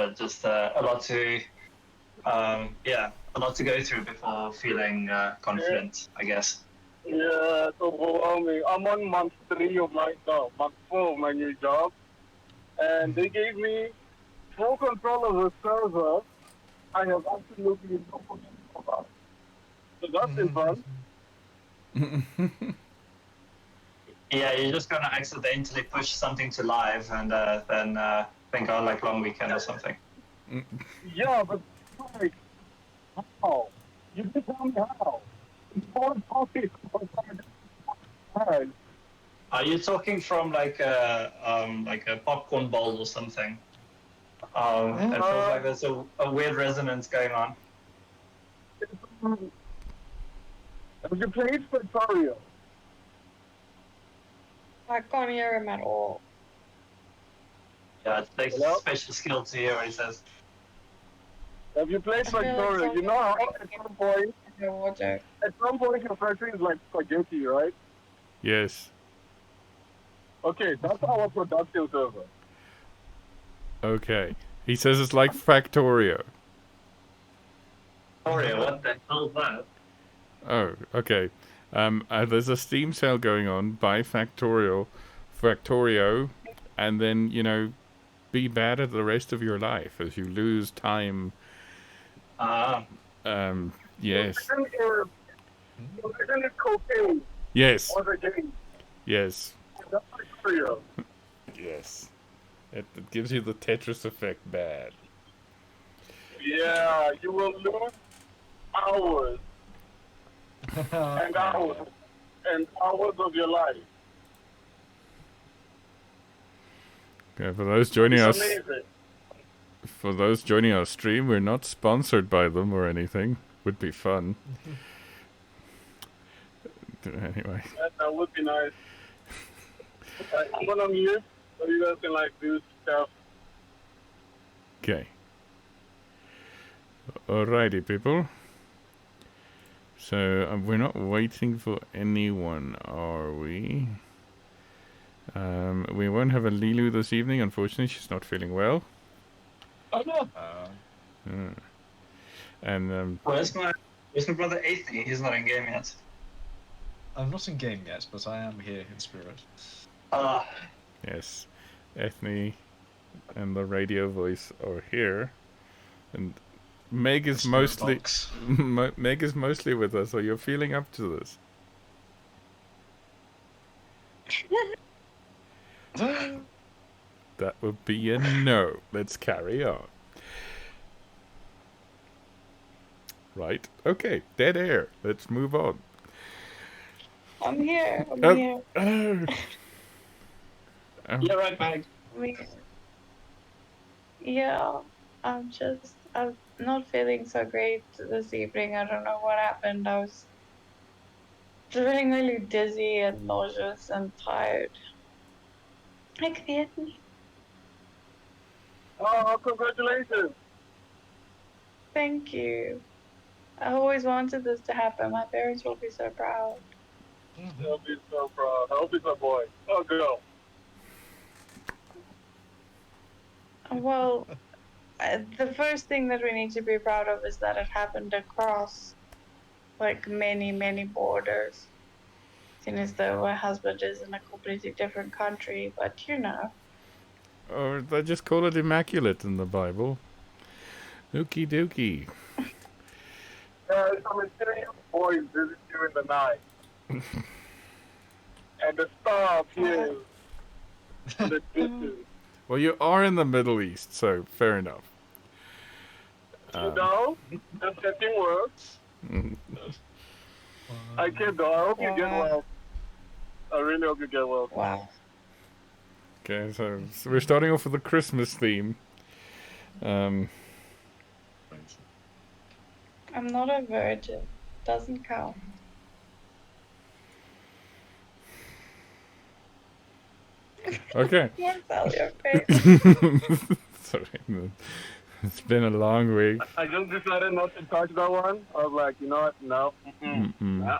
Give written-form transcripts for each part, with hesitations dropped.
but just a lot to, a lot to go through before feeling confident, I guess. Yeah, it's overwhelming. I'm on month 4 of my new job, and they gave me full control of the server. I have absolutely no control about it. So that's been fun. Yeah, you're just gonna accidentally push something to live and then think, oh, like long weekend or something. Yeah, but like, how? You can tell me how. It's 4 copies. Are you talking from like a popcorn bowl or something? It feels like there's a weird resonance going on. Have you played Factorio? I can't hear him at all. Yeah, it takes a special skill to hear what he says. Have you played Factorio? You know how at some point your factory is like spaghetti, right? Yes. Okay, that's our production server. Okay. He says it's like Factorio. Factorio, what the hell is that? Oh, okay. There's a Steam sale going on. Buy Factorio, and then, be bad at the rest of your life as you lose time. Yes. Isn't it cocaine? Yes. Or the game? Yes. That's Factorio. Yes. It gives you the Tetris effect bad. Yeah, you will lose hours and hours and hours of your life. Okay, for those joining our stream, we're not sponsored by them or anything. Would be fun. Anyway. That would be nice. I'm gonna mute so you guys can do stuff. Okay. Alrighty, people. So we're not waiting for anyone, are we? We won't have a Lilu this evening. Unfortunately, she's not feeling well. Oh no. And where's my brother Athey? He's not in game yet. I'm not in game yet, but I am here in spirit. Yes, Ethne and the radio voice are here, and Meg is mostly Meg is mostly with us. So you're feeling up to this? That would be a no. Let's carry on. Right. Okay. Dead air. Let's move on. I'm here. I'm here. You're right, Meg. Yeah, I'm not feeling so great this evening. I don't know what happened. I was feeling really dizzy and nauseous and tired. Like me. Oh, congratulations. Thank you. I always wanted this to happen. My parents will be so proud. They'll be so proud. I'll be my boy. Oh, girl. Well, the first thing that we need to be proud of is that it happened across, many, many borders. Seeing as though my husband is in a completely different country, but Or they just call it immaculate in the Bible. Okie dokie. It's a mysterious voice visit you in the night. And the star appears in the distance. Well, you are in the Middle East, so fair enough. The setting works. I kid though. I hope you get well. I really hope you get well. Wow. Okay, so we're starting off with the Christmas theme. I'm not a virgin. Doesn't count. Okay. Can't tell your face. Sorry, it's been a long week. I just decided not to touch that one. I was like, you know what? No. Nah.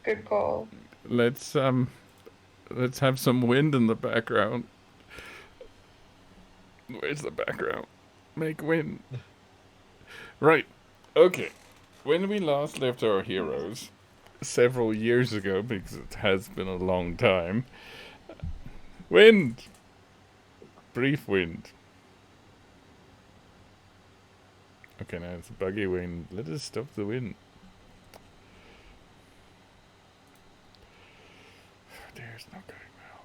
Good call. Let's have some wind in the background. Where's the background? Make win. Right. Okay. When we last left our heroes, several years ago, because it has been a long time. Wind! Brief wind. Okay, now it's a buggy wind. Let us stop the wind. There's no going well.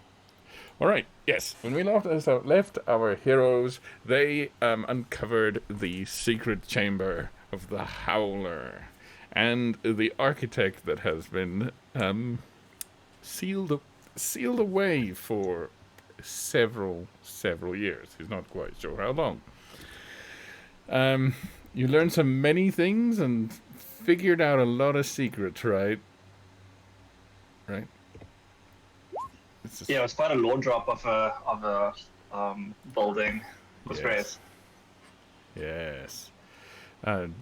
Alright, yes. When we left our heroes, they uncovered the secret chamber of the Howler. And the architect that has been sealed away for several years. He's not quite sure how long. You learned many things and figured out a lot of secrets, right? Right. Yeah, it was quite a low drop of a building. It was great. Yes.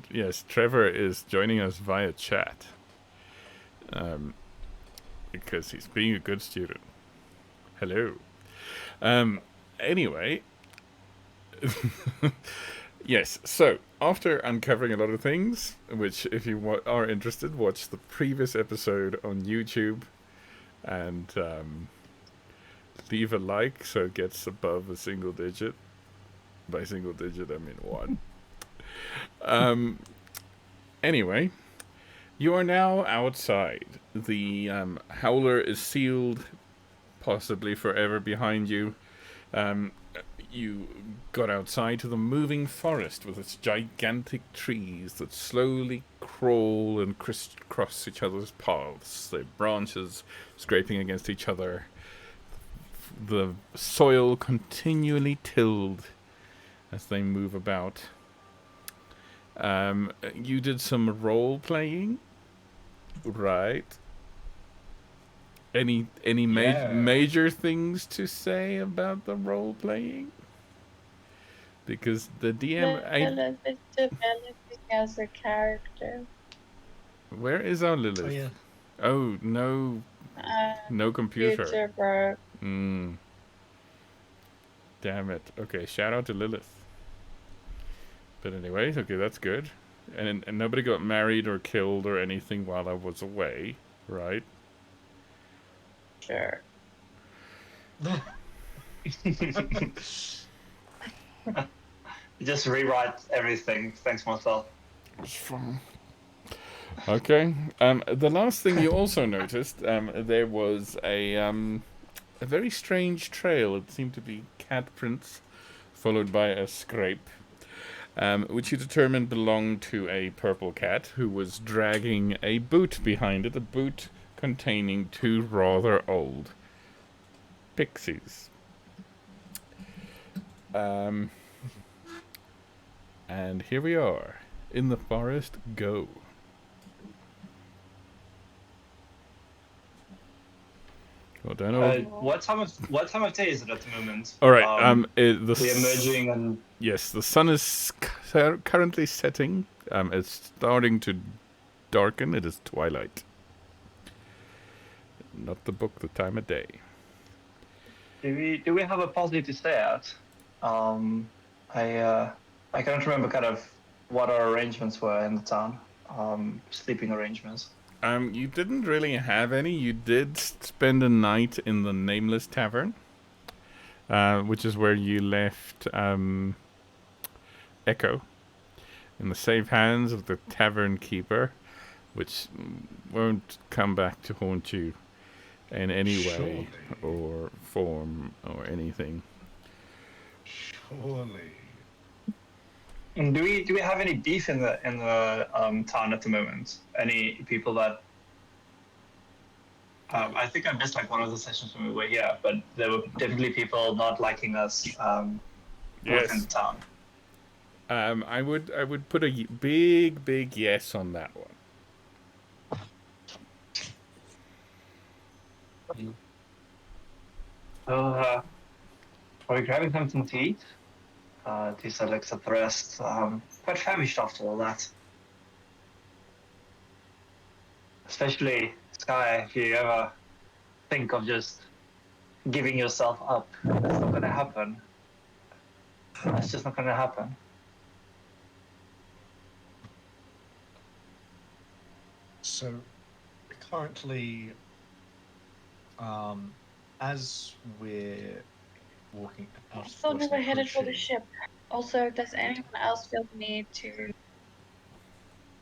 Yes, Trevor is joining us via chat. Because he's being a good student. Hello. Anyway. Yes, so, after uncovering a lot of things, which, if you are interested, watch the previous episode on YouTube, and leave a like so it gets above a single digit. By single digit, I mean 1. Anyway, you are now outside. The Howler is sealed, possibly forever, behind you. You got outside to the moving forest with its gigantic trees that slowly crawl and crisscross each other's paths, their branches scraping against each other. The soil continually tilled as they move about. You did some role-playing, right? Any major things to say about the role-playing? Because the DM... Lilith is developing as a character. Where is our Lilith? Oh, yeah. Oh, no computer. Future broke. Damn it. Okay, shout out to Lilith. But anyways, okay, that's good. And nobody got married or killed or anything while I was away, right? Sure. Just rewrite everything. Thanks, Marcel. It's fine. Okay. The last thing you also noticed, there was a very strange trail. It seemed to be cat prints, followed by a scrape, which you determined belonged to a purple cat who was dragging a boot behind it, a boot containing 2 rather old pixies. And here we are, in the forest, go. Well done. What time of day is it at the moment? All right. We're emerging and yes, the sun is currently setting. It's starting to darken. It is twilight. Not the book, the time of day. do we have a party to stay at? I can't remember kind of what our arrangements were in the town. Sleeping arrangements. You didn't really have any. You did spend a night in the Nameless Tavern, which is where you left Echo in the safe hands of the tavern keeper, which won't come back to haunt you in any way or form or anything. Surely. And do we have any beef in the town at the moment? Any people that? I think I missed like one of the sessions when we were here, but there were definitely people not liking us within the town. I would put a big yes on that one. So, are we grabbing something to eat? Tisa looks at the rest. Quite famished after all that. Especially, Sky, if you ever think of just giving yourself up, that's not going to happen. That's just not going to happen. So, currently, as we're walking I out thought we towards were headed for the approaching, ship. Also, does anyone else feel the need to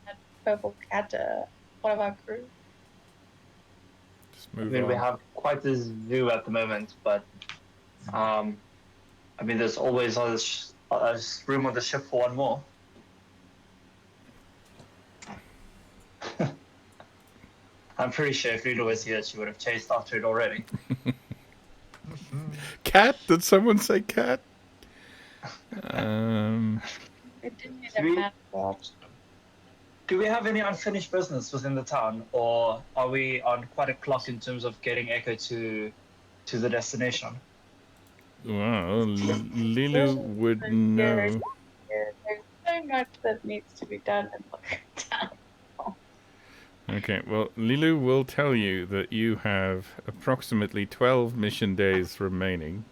that purple cat one of our crew? Just I move mean, we on. have quite a zoo at the moment, but I mean, there's always room on the ship for one more. I'm pretty sure if Lulu was here, she would have chased after it already. Cat? Did someone say cat? We didn't need Do a we, mascot. do we have any unfinished business within the town, or are we on quite a clock in terms of getting Echo to the destination? Well, Lilu would know. There's so much that needs to be done in the town. Okay, well, Lilu will tell you that you have approximately 12 mission days remaining.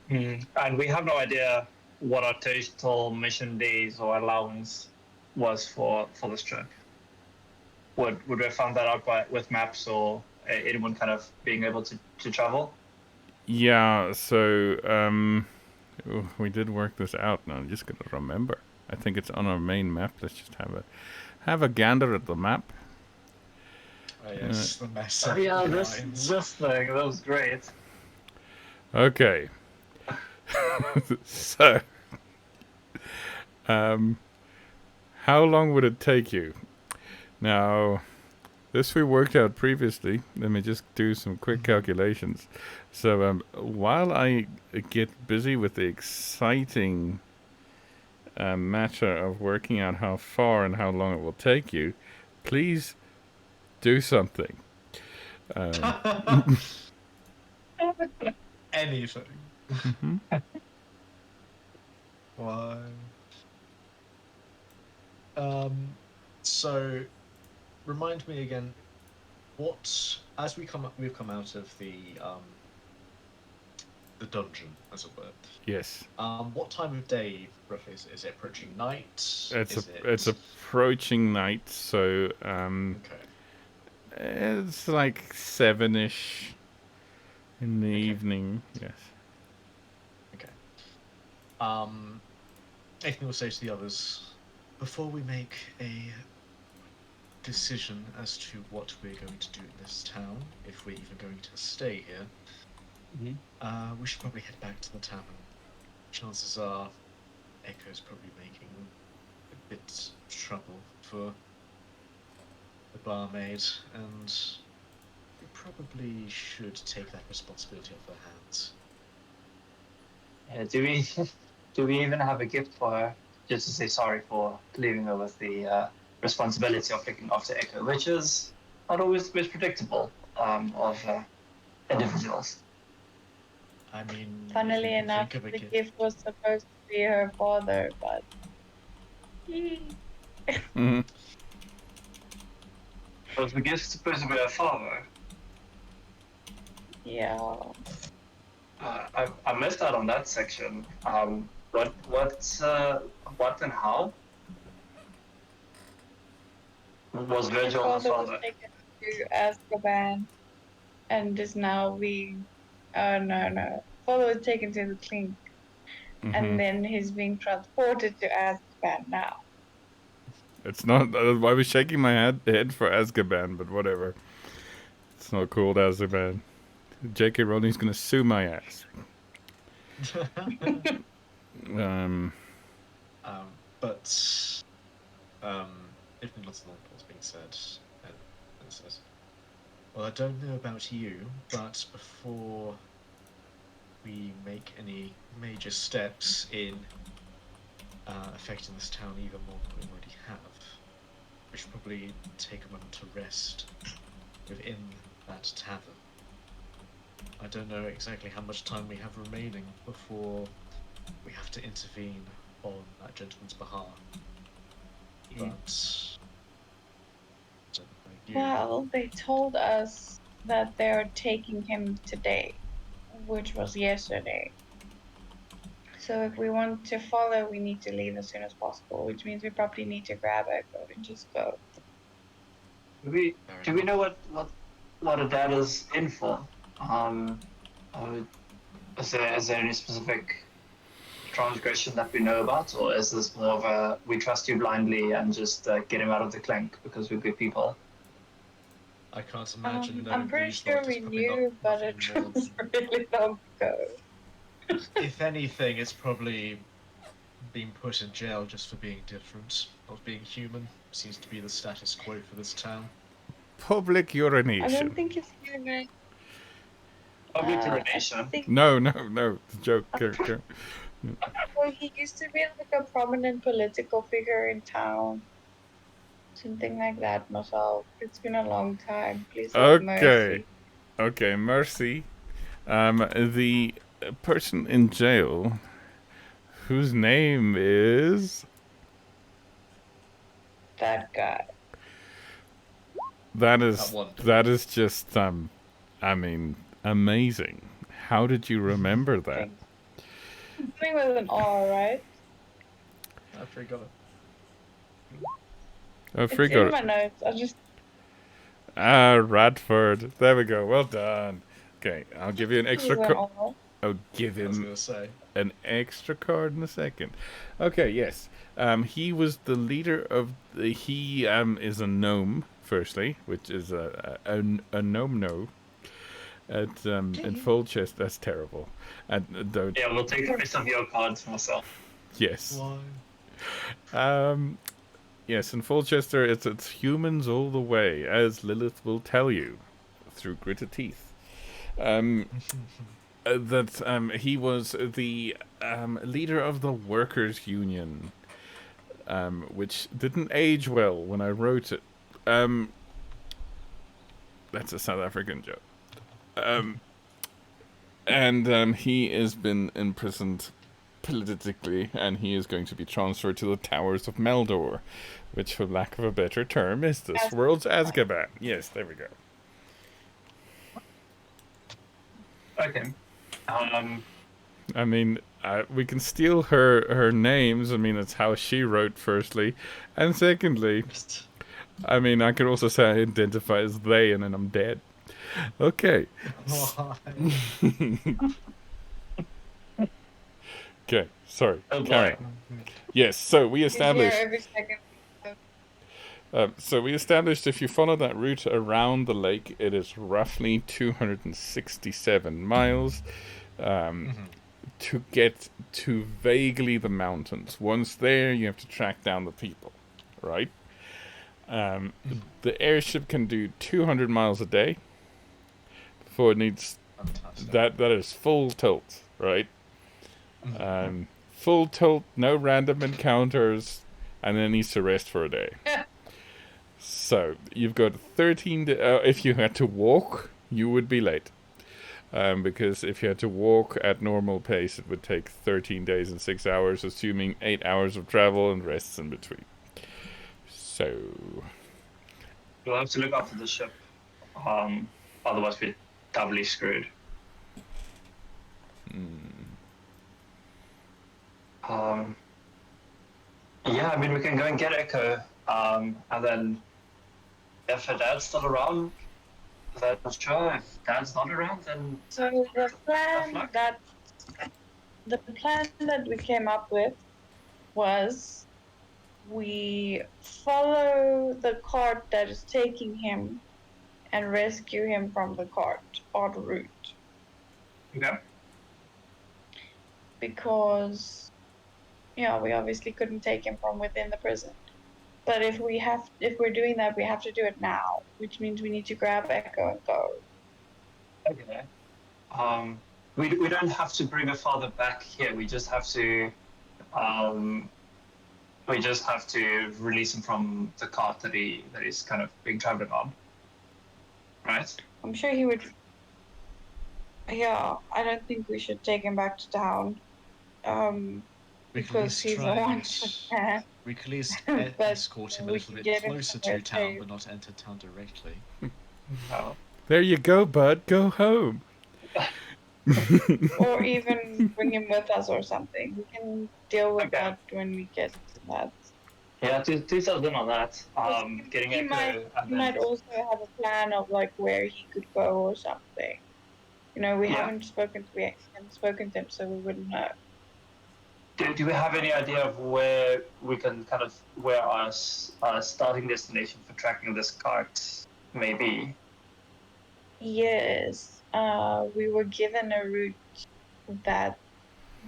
And we have no idea what our total mission days or allowance was for this trip. Would we have found that out with maps or anyone kind of being able to travel? Yeah, so we did work this out. Now I'm just gonna remember. I think it's on our main map. Let's just have a gander at the map. oh yes, the mess. Oh, yeah, lines. this thing, that was great. Okay. So, how long would it take you? Now, this we worked out previously. Let me just do some quick calculations. So, while I get busy with the exciting matter of working out how far and how long it will take you, please do something. Anything. Mm-hmm. Why? So, remind me again. What, as we've come out of the dungeon, as it were. Yes. What time of day roughly is it approaching night? It's approaching night, so Okay. it's like 7-ish in the evening. Yes. Okay. Anything we'll say to the others before we make a decision as to what we're going to do in this town, if we're even going to stay here. We should probably head back to the tavern. Chances are Echo's probably making a bit of trouble for the barmaid, and we probably should take that responsibility off her hands. Yeah, do we even have a gift for her, just to say sorry for leaving her with the responsibility of looking after Echo, which is not always the most predictable of individuals. I mean, Funnily enough, the gift was supposed to be her father, but Mm-hmm. Was the gift supposed to be her father? yeah. I missed out on that section. What and how? Was Virgil the Her father was father? taken to Azkaban and is now being. No. Father was taken to the clink, and then he's being transported to Azkaban now. It's not. I was shaking my head for Azkaban, but whatever. It's not called Azkaban. J.K. Rowling's gonna sue my ass. But if not along what's being said, and says, well, I don't know about you, but before we make any major steps in affecting this town even more than we already have, we should probably take a moment to rest within that tavern. I don't know exactly how much time we have remaining before we have to intervene on that gentleman's behalf. But well, they told us that they're taking him today. which was yesterday. So if we want to follow, we need to leave as soon as possible, which means we probably need to grab Echo and just go. Do we know what a dad is in for? Uh, is there any specific transgression that we know about, or is this more of a we trust you blindly and just get him out of the clink because we're good people? I can't imagine. I'm pretty sure we knew, but it was really long ago. If anything, it's probably being put in jail just for being different, not being human. Seems to be the status quo for this town. Public urination. I don't think it's human. Public urination? No, the joke. Well, he used to be like a prominent political figure in town. Something like that, myself. It's been a long time. Please have mercy. Okay, mercy. The person in jail, whose name is... That guy. That is just, I mean, amazing. How did you remember that? Something with an R, right? I forgot it. I It's forgot in my notes. I just... Radford. There we go. Well done. Okay, I'll give you an extra card. I'll give him an extra card in a second. Okay, yes. He was the leader of the... He is a gnome, firstly, which is a gnome-no. At in Folchester, that's terrible. Yeah, we'll take the rest of your cards myself. Yes. Yes, in Folchester, it's humans all the way, as Lilith will tell you through gritted teeth. That he was the leader of the workers' union, which didn't age well when I wrote it. That's a South African joke. And he has been imprisoned politically, and he is going to be transferred to the Towers of Meldor, which, for lack of a better term, is this world's Azkaban. Yes, there we go. Okay. I mean, we can steal her names. I mean, that's how she wrote, firstly. And secondly, I mean, I could also say I identify as they, and then I'm dead. Okay. Okay, sorry. Carry on. Yes, so we established... we established if you follow that route around the lake, it is roughly 267 miles to get to vaguely the mountains. Once there, you have to track down the people, right? The airship can do 200 miles a day before it needs... That is full tilt, right? Full tilt, no random encounters, and then needs to rest for a day. So, you've got 13... if you had to walk, you would be late. Because if you had to walk at normal pace, it would take 13 days and 6 hours, assuming 8 hours of travel and rests in between. So... We'll have to look after the ship. Otherwise, we're doubly screwed. Yeah, I mean, we can go and get Echo, and then if her dad's still around, then sure. If dad's not around, then so the plan that we came up with was we follow the cart that is taking him and rescue him from the cart en route. Okay. Because, yeah, we obviously couldn't take him from within the prison. But if we're doing that, we have to do it now, which means we need to grab Echo and go. Okay. We don't have to bring her father back here. We just have to release him from the cart that he's kind of being traveled on. Right? I'm sure he would. Yeah, I don't think we should take him back to town. Because he's the one. We can at least escort him a little bit closer to town, but not enter town directly. No. There you go, bud. Go home. or even bring him with us or something. We can deal with Okay. that when we get to that. Yeah, two cells in on that. Getting He might Echo and he then might also have a plan of like where he could go or something. You know, we Yeah. haven't spoken to him, so we wouldn't know. Do we have any idea of where we can kind of where our starting destination for tracking this cart may be? Yes, we were given a route that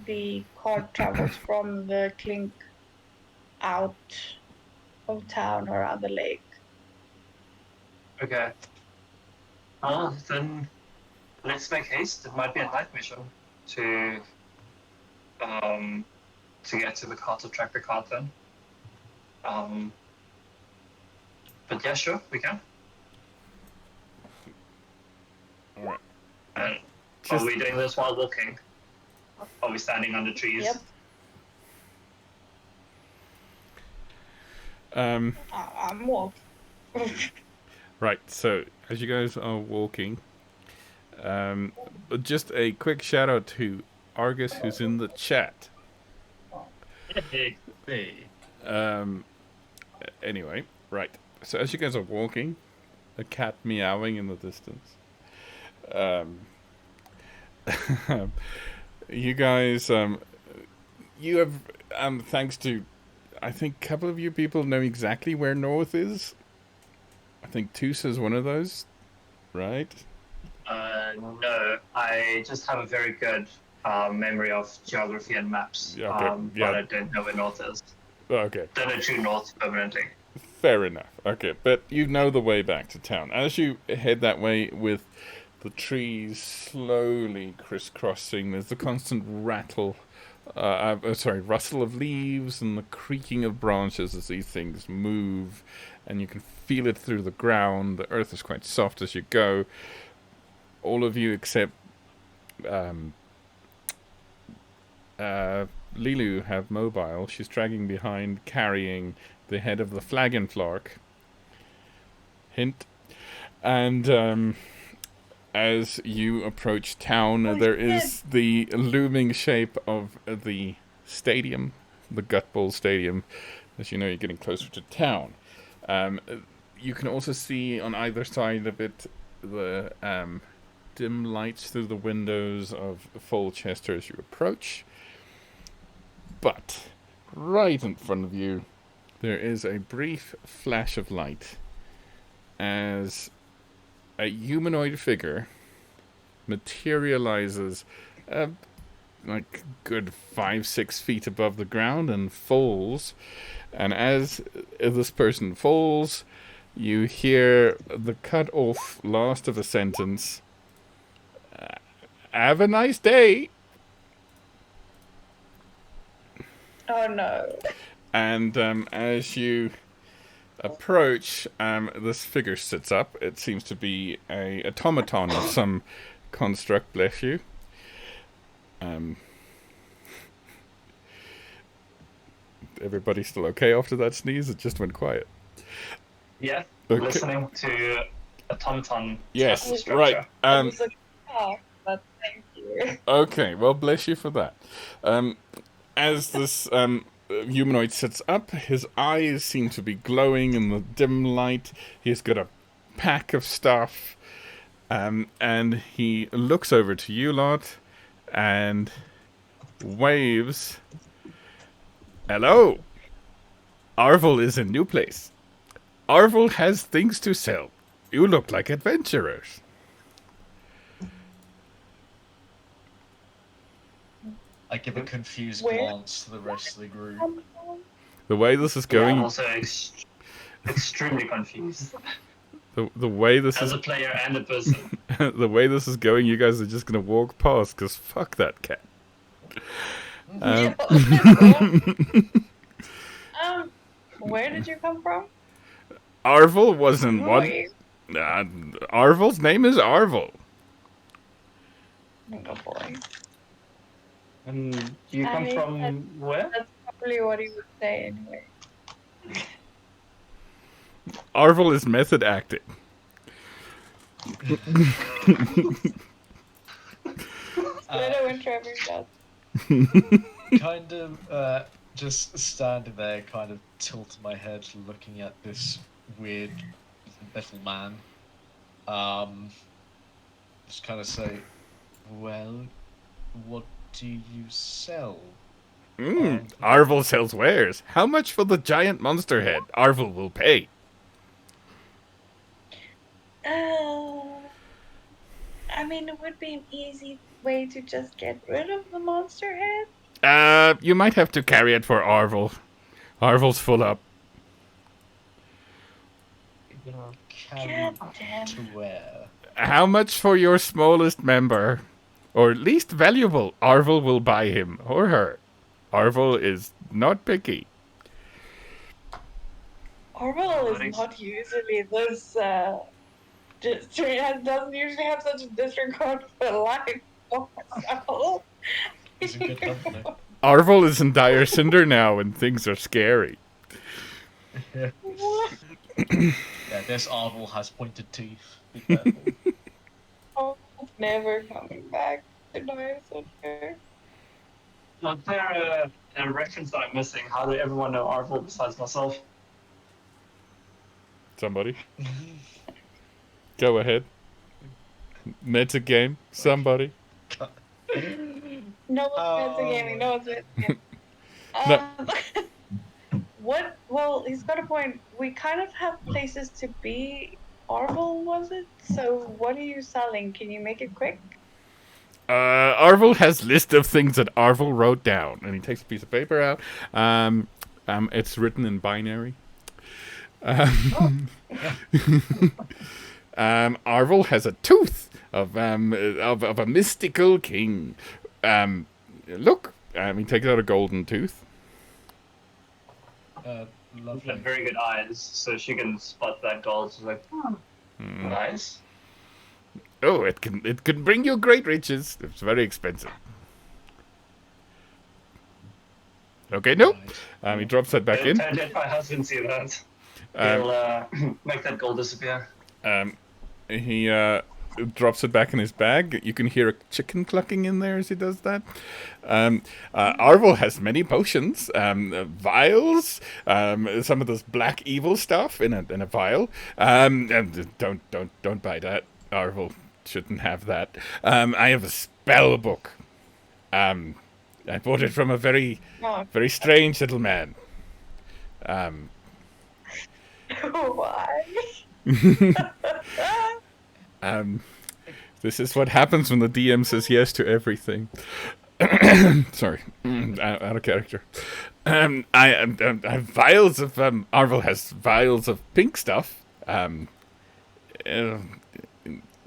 the cart travels from the clink out of town around the lake. Okay. Then let's make haste. It might be a night mission to get to the cart to track the cart then. But yeah, sure, we can. All right. And Just- are we doing this while walking? Are we standing under trees? Yep. I'm walking. Right, so as you guys are walking, just a quick shout out to Argus who's in the chat. Hey. Anyway, right. So as you guys are walking, a cat meowing in the distance. You guys, you have, thanks to, I think a couple of you people know exactly where north is. I think Toos is one of those, right? No, I just have a very good memory of geography and maps, Yeah, okay. Yeah. but I don't know where north is. Okay. Don't know true north permanently. Fair enough. Okay, but you know the way back to town. As you head that way with the trees slowly crisscrossing, there's the constant rustle of leaves and the creaking of branches as these things move, and you can feel it through the ground. The earth is quite soft as you go. All of you except Lilu have mobile. She's dragging behind, carrying the head of the flagonflark. Hint. And as you approach town, there is the looming shape of the stadium, the Gut Bowl Stadium. As you know, you're getting closer to town. You can also see on either side of it the dim lights through the windows of Folchester as you approach. But right in front of you, there is a brief flash of light as a humanoid figure materializes like good 5-6 feet above the ground and falls. And as this person falls, you hear the cut off last of a sentence. Have a nice day. Oh no. And as you approach, this figure sits up. It seems to be a automaton of some construct, bless you. Everybody still okay after that sneeze? It just went quiet. Yeah, Okay. listening to automaton. Yes, structure. right. I was like, oh, but thank you. Okay, well, bless you for that. As this humanoid sits up, his eyes seem to be glowing in the dim light. He's got a pack of stuff, and he looks over to you lot and waves. Hello. Arvel is a new place. Arvel has things to sell. You look like adventurers. I give a confused Where? glance to the rest of the group. The way this is Yeah, I'm going, also extremely confused the way this as is a player and a person. the way this is going, you guys are just gonna walk past because fuck that cat. Where did you come from? Arvel wasn't Who one. are you? Arvel's name is Arvel. Oh boy. And you I come mean, from where? That's probably what he would say anyway. Arvel is method acting. I know when Trevor does. kind of just standing there, kind of tilting my head, looking at this weird little man. Just kind of say, well, what do you sell? Arvel sells wares. How much for the giant monster head? Arvel will pay. I mean, it would be an easy way to just get rid of the monster head. You might have to carry it for Arvel. Arvel's full up. Carry God damn. to where? How much for your smallest member? Or least valuable? Arvel will buy him or her. Arvel is not picky. Orwell is not usually this. Doesn't usually have such a disregard for life. So. He's a good company. Arvel is in Dyrecinder now and things are scary. Yeah, this Arvel has pointed teeth. Be careful. Oh, never coming back to Dyrecinder. Was there a reference that I'm missing? How did everyone know Arvel besides myself? Somebody? Go ahead. Metagame. Somebody. No one's metagaming. No one's metagaming. What? Well, he's got a point. We kind of have places to be. Arvel, was it? So what are you selling? Can you make it quick? Arvel has list of things that Arvel wrote down, and he takes a piece of paper out. It's written in binary. Arvel has a tooth of a mystical king. Look, he takes out a golden tooth. Lovely. And very good eyes, so she can spot that gold. She's like, nice. Oh, it can bring you great riches. It's very expensive. Okay, nope. He drops that back in. Let my husband see that. He'll make that gold disappear. He drops it back in his bag. You can hear a chicken clucking in there as he does that. Arvel has many potions, vials, some of this black evil stuff in a vial. Don't buy that. Arvel shouldn't have that. I have a spell book. I bought it from a very strange little man. Why? This is what happens when the DM says yes to everything. Sorry, out of character. I have vials of Arvel has vials of pink stuff.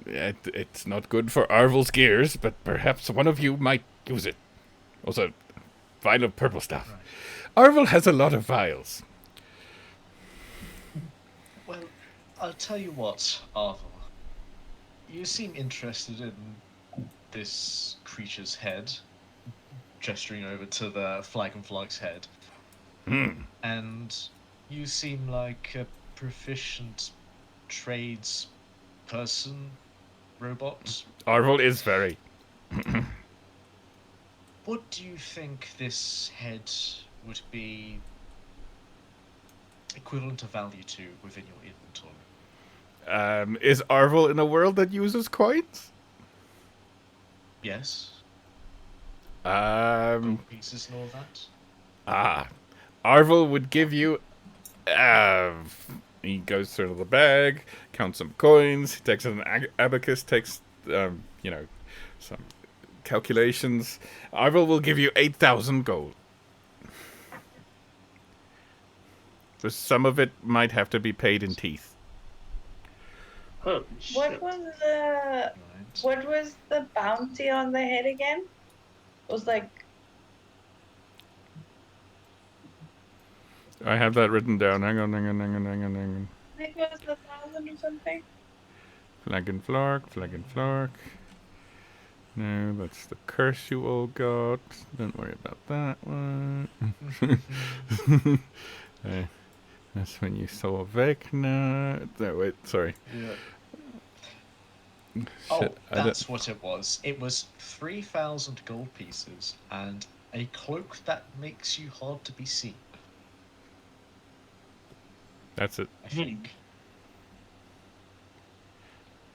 It's not good for Arvel's gears, but perhaps one of you might use it. Also, vial of purple stuff. Right. Arvel has a lot of vials. Well, I'll tell you what, Arvel. You seem interested in this creature's head, gesturing over to the Flagonflog's head. And you seem like a proficient trades person, robot. Arvel is very. What do you think this head would be equivalent of value to within your inventory? Is Arvel in a world that uses coins? Yes. Gold pieces and all that. Arvel would give you. He goes through the bag, counts some coins. He takes an abacus, takes some calculations. Arvel will give you 8,000 gold. So some of it might have to be paid in teeth. Holy shit. What was the bounty on the head again? It was like. I have that written down. Hang on. I think it was 1,000 or something. Flagonflog. No, that's the curse you all got. Don't worry about that one. That's when you saw Vecna. No, wait, sorry. Yeah. Oh, Shit, I don't- that's what it was. It was 3,000 gold pieces and a cloak that makes you hard to be seen, That's it. I think.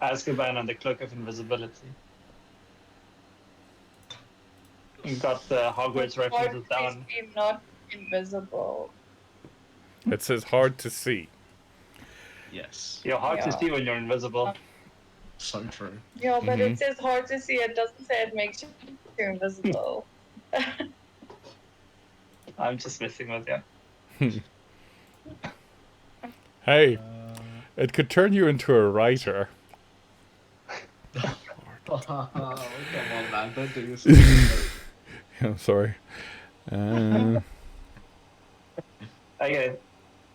Azkaban and the Cloak of Invisibility. You got the Hogwarts Hard references to down. be not invisible. It says hard to see. Yes. You're hard to Yeah. see when you're invisible. So true. Yeah, but Mhm. it says hard to see. It doesn't say it makes you invisible. I'm just messing with you. Hey, it could turn you into a writer. Oh, come on, man. Don't do this. I'm sorry. Okay.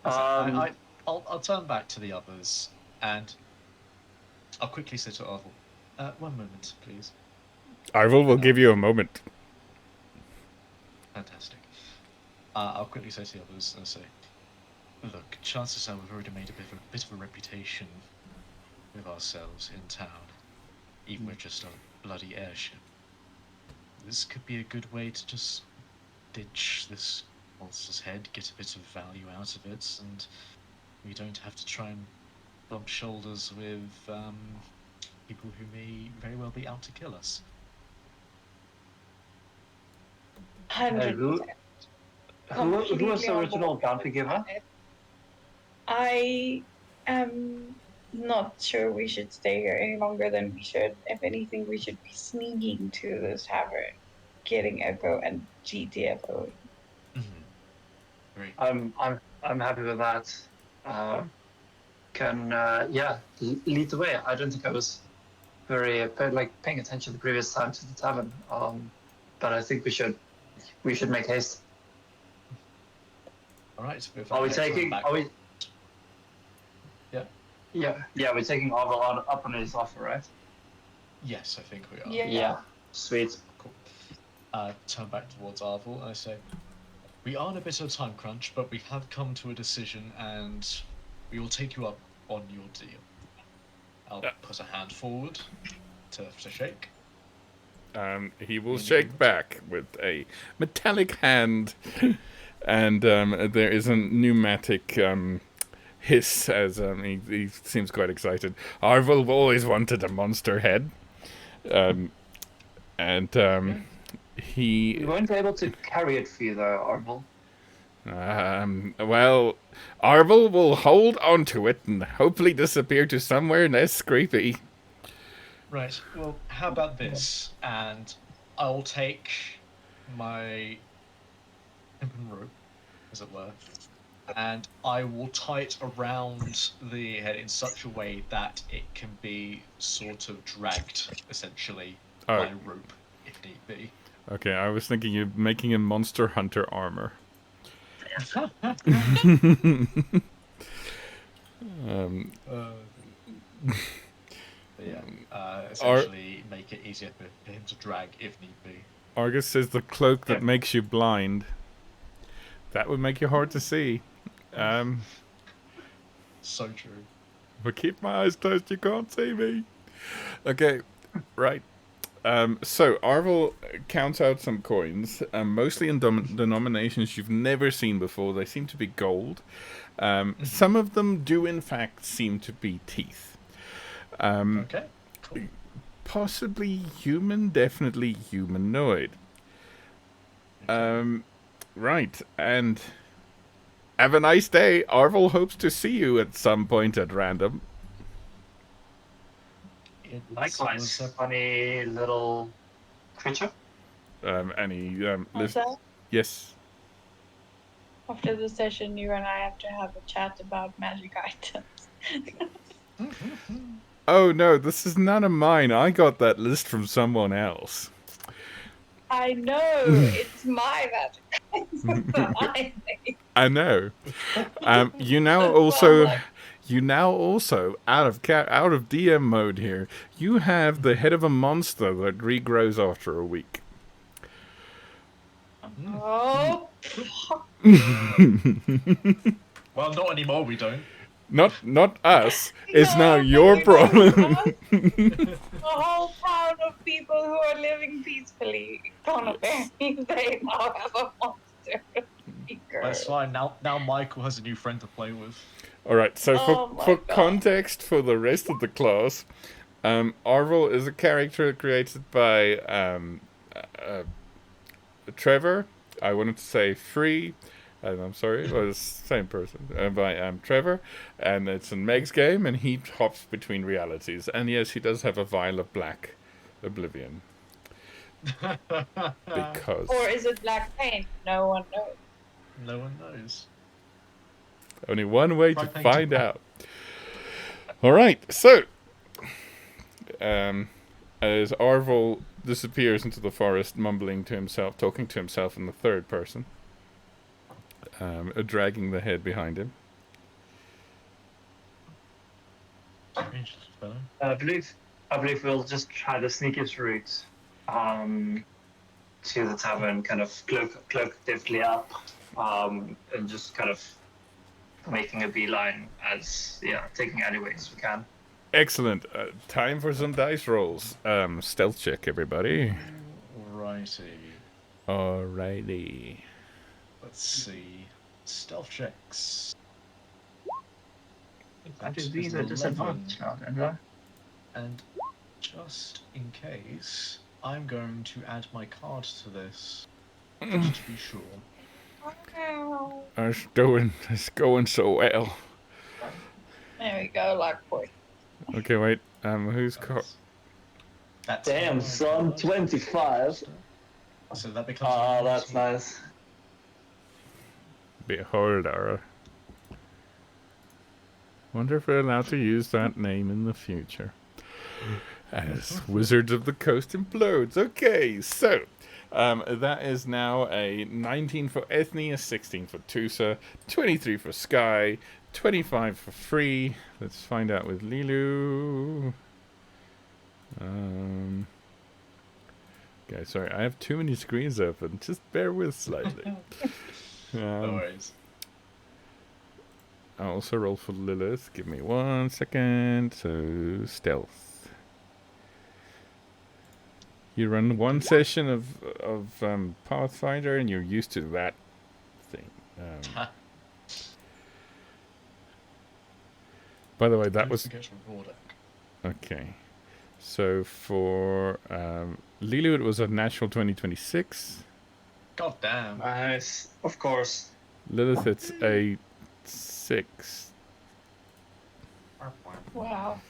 I'll turn back to the others, and I'll quickly say to Arvel, 1 moment, please. Arvel will give you a moment. Fantastic. I'll quickly say to the others and say, look, chances are we've already made a bit of a reputation with ourselves in town, even with just a bloody airship. This could be a good way to just ditch this monster's head, get a bit of value out of it, and we don't have to try and bump shoulders with people who may very well be out to kill us. 100%. Who was the on original board bounty with giver? it. I am not sure we should stay here any longer than we should. If anything, we should be sneaking to this tavern, getting Echo and GTFO. Great. I'm happy with that. Lead the way. I don't think I was very paying attention the previous time to the tavern. But I think we should make haste. All right. Are we taking? Are we? Yeah. Yeah. We're taking Arvel up on his offer, right? Yes, I think we are. Yeah. Sweet. Cool. Turn back towards Arvel and I say, we are in a bit of a time crunch, but we have come to a decision and we will take you up on your deal. I'll put a hand forward to shake. He will shake back with a metallic hand, and there is a pneumatic hiss as he seems quite excited. Arvel always wanted a monster head, he. We weren't able to carry it for you, though, Arvel. Well, Arvel will hold onto it and hopefully disappear to somewhere less creepy. Right, well, how about this? And I'll take my hempen rope, as it were, and I will tie it around the head in such a way that it can be sort of dragged, essentially, by rope, if need be. Okay, I was thinking you're making a Monster Hunter armor. Essentially make it easier for him to drag if need be. Argus says the cloak that makes you blind. That would make you hard to see. So true. But keep my eyes closed, you can't see me. Okay, right. So Arvel counts out some coins, mostly in denominations you've never seen before. They seem to be gold. Some of them do, in fact, seem to be teeth. Okay, cool. Possibly human, definitely humanoid. Right, and have a nice day. Arvel hopes to see you at some point at random. Likewise, funny little creature. Yes. After the session, you and I have to have a chat about magic items. Oh no, this is none of mine. I got that list from someone else. I know, it's my magic items. I know. You now also out of DM mode here. You have the head of a monster that regrows after a week. Oh. Well, not anymore. We don't. Not us. It's now No, but your you know problem. us, a whole town of people who are living peacefully. Apparently, they now have a monster speaker. That's fine. Now Michael has a new friend to play with. All right. So Oh my for God. context for the rest of the class, Arvel is a character created by Trevor. I wanted to say Free. I'm sorry, it was the same person. By Trevor, and it's in Meg's game, and he hops between realities. And yes, he does have a vial of black oblivion because Or is it black paint? No one knows. No one knows. only one way Try to painting find black. out. All right, so as Arvel disappears into the forest, mumbling to himself, talking to himself in the third person, dragging the head behind him. Strange fellow. I believe we'll just try the sneakiest route to the tavern, kind of cloak deftly up, and just kind of making a beeline as taking alleyways we can. Excellent. Time for some dice rolls. Stealth check, everybody. Alrighty. Let's see. Stealth checks. These are disadvantaged now, don't they? And just in case, I'm going to add my card to this, just to be sure. It's going so well. There we go, like boy. Okay, wait. Who's card? That's Damn, my son, card. 25. So that becomes. Oh, that's nice. Beholder. Wonder if we're allowed to use that name in the future. As Wizards of the Coast implodes. Okay, so that is now a 19 for Ethne, a 16 for Tusa, 23 for Sky, 25 for Free. Let's find out with Lilu. Okay, sorry, I have too many screens open. Just bear with slightly. No worries. I'll also roll for Lilith. Give me 1 second. So, stealth. You run one session of Pathfinder, and you're used to that thing. By the way, that was okay. So for Lilu, it was a natural 2026. God damn. Nice, of course. Lilith, it's a 6. Wow.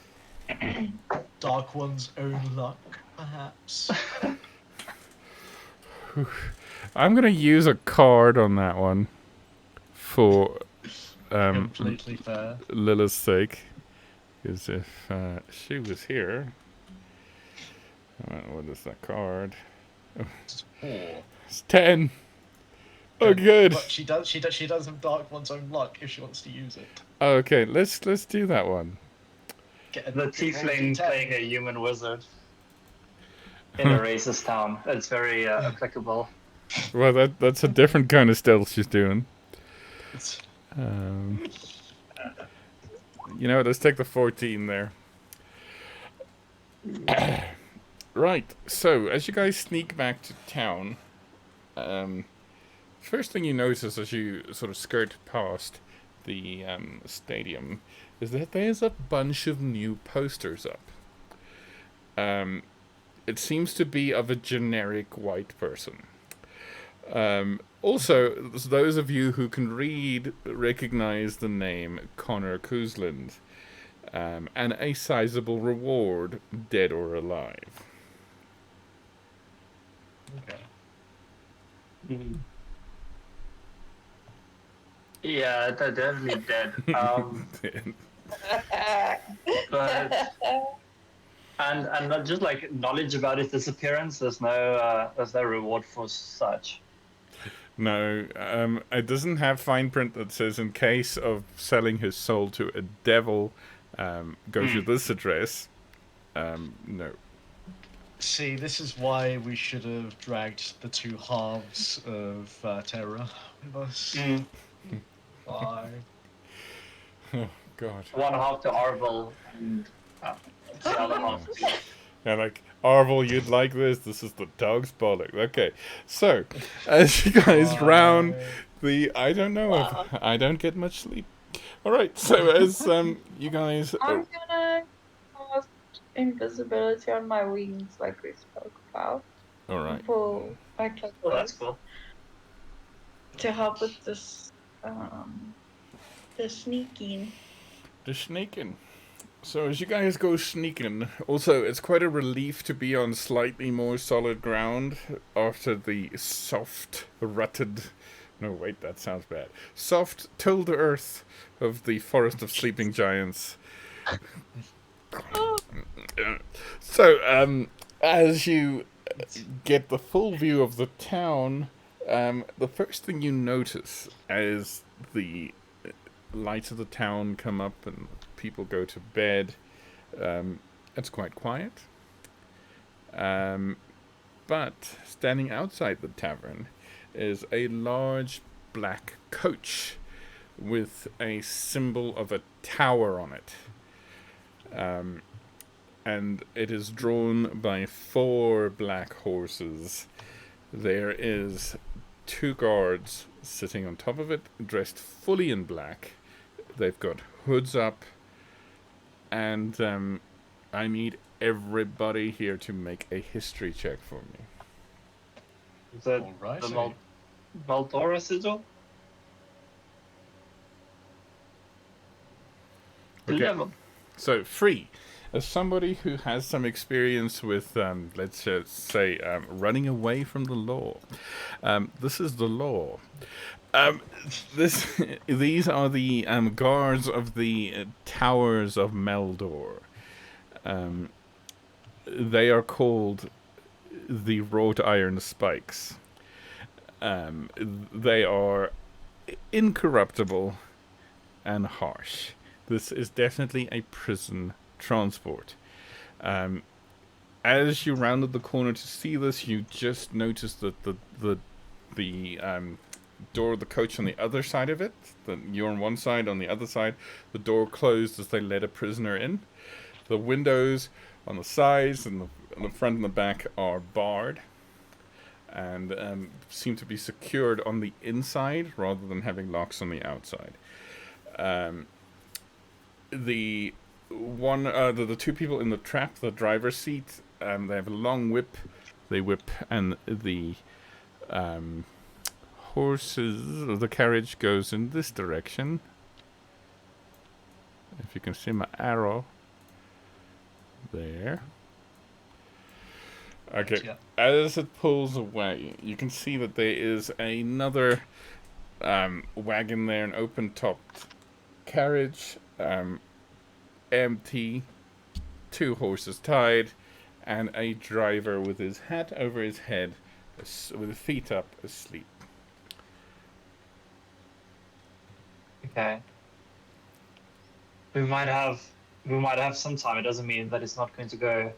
Dark One's own luck, perhaps. I'm gonna use a card on that one for Completely fair. Lilith's sake, because if she was here, what is that card? It's 4. It's 10. Oh, good. But she does have Dark One's own luck if she wants to use it. Okay, let's do that one. The tiefling playing a human wizard in a racist town. It's very applicable. Well, that's a different kind of stealth she's doing. You know, let's take the 14 there. Right, so as you guys sneak back to town, first thing you notice as you sort of skirt past the stadium is that there's a bunch of new posters up. It seems to be of a generic white person. Also, those of you who can read recognize the name Connor Cousland, and a sizable reward, dead or alive. Okay. Yeah, they're definitely dead. But and not just like knowledge about his disappearance. There's no reward for such. No, it doesn't have fine print that says in case of selling his soul to a devil, go to this address. No. See, this is why we should have dragged the two halves of terror with us. Why? God. one half to Arvel and the other half to. Yeah, like, Arvel, you'd like this. This is the dog's bollock. Okay, so as you guys round the, I don't know, Wow. I don't get much sleep. All right, so as you guys, I'm gonna cast invisibility on my wings, like we spoke about. all right, For Oh, that's cool. to help with this, the sneaking. the sneaking. So as you guys go sneaking, also it's quite a relief to be on slightly more solid ground after the soft, rutted. No, wait, that sounds bad. Soft, tilled earth of the Forest of Sleeping Giants. So, as you get the full view of the town, the first thing you notice as the lights of the town come up and people go to bed, it's quite quiet. But standing outside the tavern is a large black coach with a symbol of a tower on it. And it is drawn by 4 black horses. There is 2 guards sitting on top of it, dressed fully in black. They've got hoods up, and I need everybody here to make a history check for me. Is that All right. the Maldora sigil? Okay. 11. So, Free, as somebody who has some experience with, let's just say, running away from the law, this is the law. These are the guards of the towers of Meldor. They are called the wrought iron spikes. They are incorruptible and harsh. This is definitely a prison transport. As you rounded the corner to see this, you just noticed that the door of the coach on the other side of it, you're on one side, on the other side, the door closed as they let a prisoner in. The windows on the sides and the front and the back are barred and seem to be secured on the inside rather than having locks on the outside. The 2 people in the trap, the driver's seat, they have a long whip. They whip, and the the carriage goes in this direction. If you can see my arrow there. Okay, Yeah. as it pulls away, you can see that there is another wagon there, an open-topped carriage, empty, 2 horses tied, and a driver with his hat over his head, with his feet up, asleep. Okay. We might have some time. It doesn't mean that it's not going to go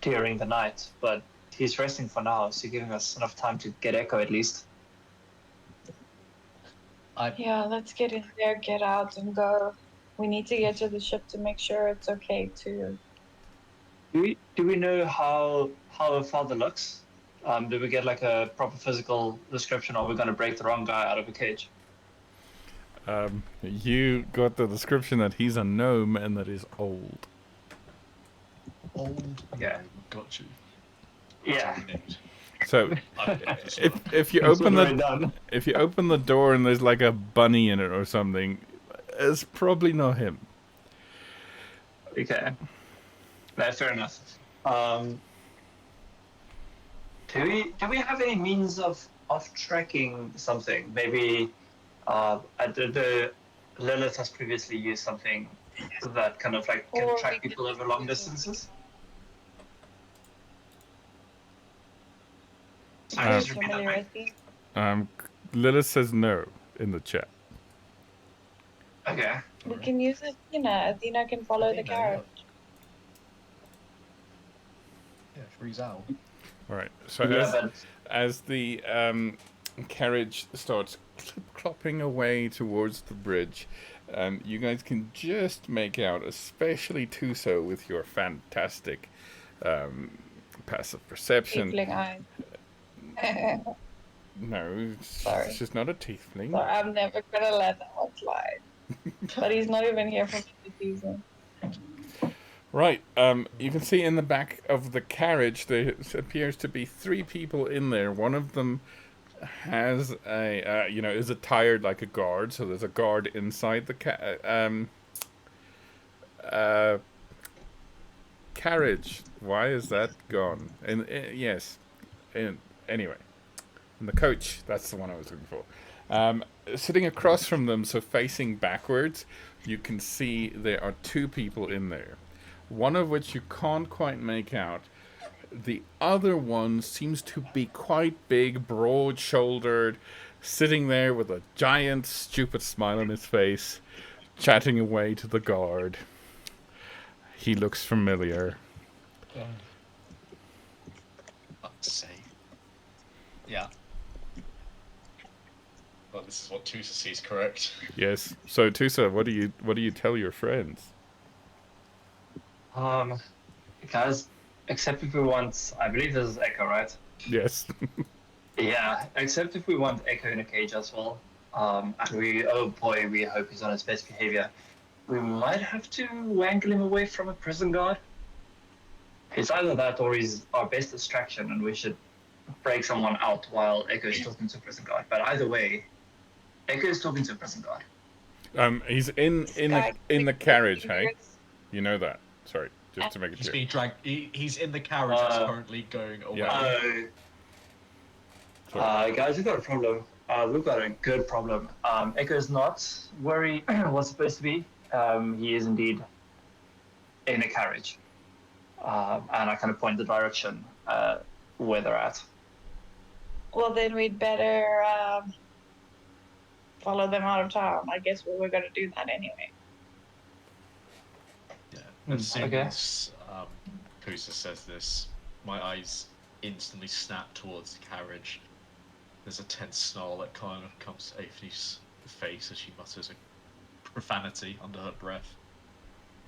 during the night, but he's resting for now, so giving us enough time to get Echo at least. Yeah, let's get in there, get out, and go. We need to get to the ship to make sure it's okay to. Do we know how her father looks? Did we get like a proper physical description, or are we going to break the wrong guy out of a cage? You got the description that he's a gnome and that he's old. Old. Yeah. Got you. Yeah. So if you open the door and there's like a bunny in it or something, it's probably not him. Okay. That's fair enough. Do we have any means of tracking something? Maybe the Lilith has previously used something that kind of like can Or track we could people over long distances. Sorry, Are just repeat that familiar back. with these? Lilith says no in the chat. Okay. We can use Athena. Athena can follow the Athena, carriage. Yeah, freeze out. All right. So Yeah, but as the carriage starts clopping away towards the bridge, You guys can just make out, especially Tuso with your fantastic passive perception. Tiefling eyes. No, Sorry. she's not a tiefling. Sorry, I'm never gonna let that one slide. But he's not even here for the season. Right, you can see in the back of the carriage there appears to be 3 people in there. One of them has is attired like a guard, so there's a guard inside the carriage. Why is that gone? Yes, anyway, in the coach, that's the one I was looking for. Sitting across from them, so facing backwards, you can see there are 2 people in there. One of which you can't quite make out. The other one seems to be quite big, broad-shouldered, sitting there with a giant, stupid smile on his face, chatting away to the guard. He looks familiar. Let's see. Yeah. Well, this is what Tusa sees, correct? Yes. So, Tusa, what do you tell your friends? Guys, except if we want, I believe this is Echo, right? Yes. Yeah, except if we want Echo in a cage as well. And oh boy, we hope he's on his best behavior. We might have to wangle him away from a prison guard. It's either that or he's our best distraction, and we should break someone out while Echo is talking to a prison guard. But either way, Echo is talking to a prison guard. He's in the carriage, hey? You know that. Sorry, just to make it He's clear. being dragged. He's in the carriage that's currently going away. Guys, we've got a problem. We've got a good problem. Echo is not where he was supposed to be. He is indeed in a carriage. And I kind of point the direction where they're at. Well, then we'd better follow them out of town. I guess we were going to do that anyway. Yeah. As soon as Pusa says this, my eyes instantly snap towards the carriage. There's a tense snarl that kind of comes to Aphne's face as she mutters a profanity under her breath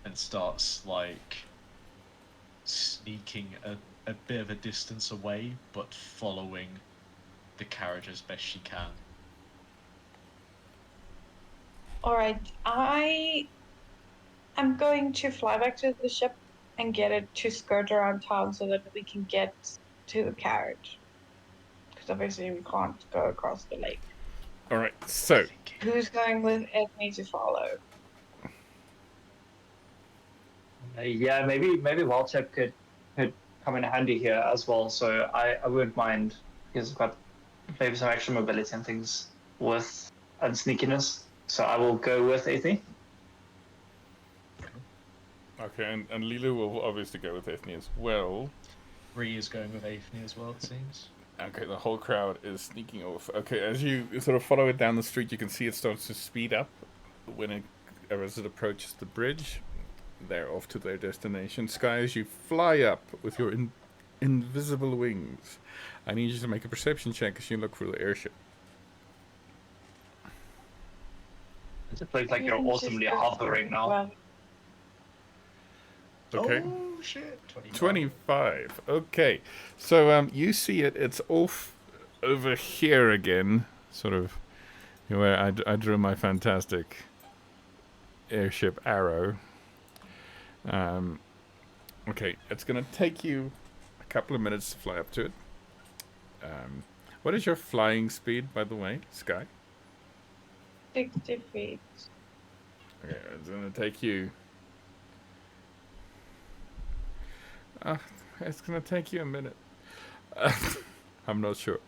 and starts like sneaking a bit of a distance away, but following the carriage as best she can. All right, I am going to fly back to the ship and get it to skirt around town so that we can get to the carriage. Because obviously we can't go across the lake. All right, so Who's going with Ethne to follow? Yeah, maybe Wildchip could come in handy here as well. So I wouldn't mind, because I've got maybe some extra mobility and things with and sneakiness. So I will go with Ethne. okay, and Lilu will obviously go with Ethne as well. Ree is going with Aphne as well, it seems. Okay, the whole crowd is sneaking off. Okay, as you sort of follow it down the street, you can see it starts to speed up as it approaches the bridge. They're off to their destination. Sky, as you fly up with your invisible wings, I need you to make a perception check as you look for the airship. It looks like you're awesomely hovering now. Well, Okay. Oh shit! 25. Okay. So you see it. It's off over here again. Sort of where I drew my fantastic airship arrow. Okay. It's going to take you a couple of minutes to fly up to it. What is your flying speed, by the way, Sky? 60 feet. Okay. It's going to take you... it's gonna take you a minute. I'm not sure.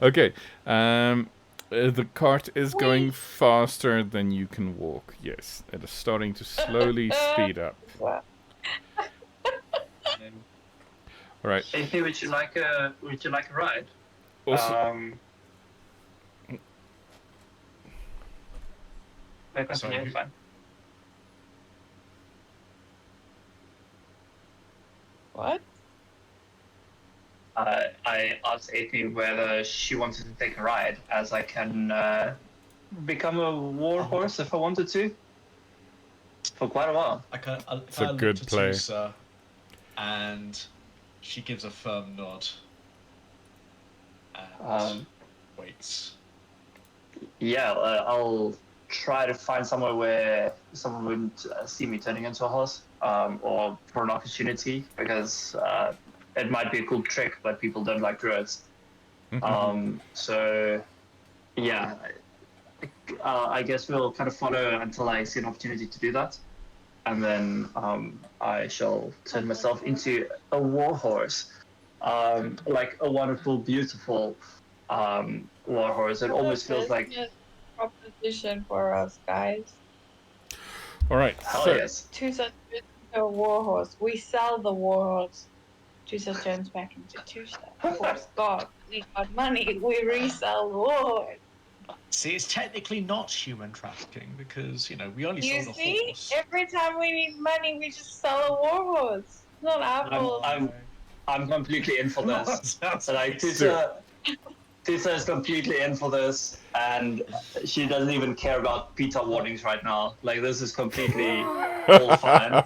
Okay. The cart is going faster than you can walk. Yes, it is starting to slowly speed up. Wow. All right. Ethne, would you like a ride? Also, Sorry, fine. What? I asked Ethne whether she wanted to take a ride, as I can become a war horse if I wanted to. for quite a while. I kind of It's a look good to play. Tusa, and she gives a firm nod. And waits. Yeah, I'll try to find somewhere where someone wouldn't see me turning into a horse, or for an opportunity, because it might be a cool trick, but people don't like druids. So, yeah, I guess we'll kind of follow until I see an opportunity to do that. And then I shall turn myself into a warhorse, like a wonderful, beautiful warhorse. It almost feels like proposition for us, guys. All right. hell So yes. Tusa turns into a warhorse. We sell the warhorse. Tusa turns back into Tusa. Of course, God, we got money. We resell the warhorse. See, it's technically not human trafficking because we only You sold a see, horse. every time we need money, we just sell a warhorse. It's not our fault. I'm completely in for this. Sounds Like Tusa is completely in for this, and she doesn't even care about PETA warnings right now. Like this is completely all fine.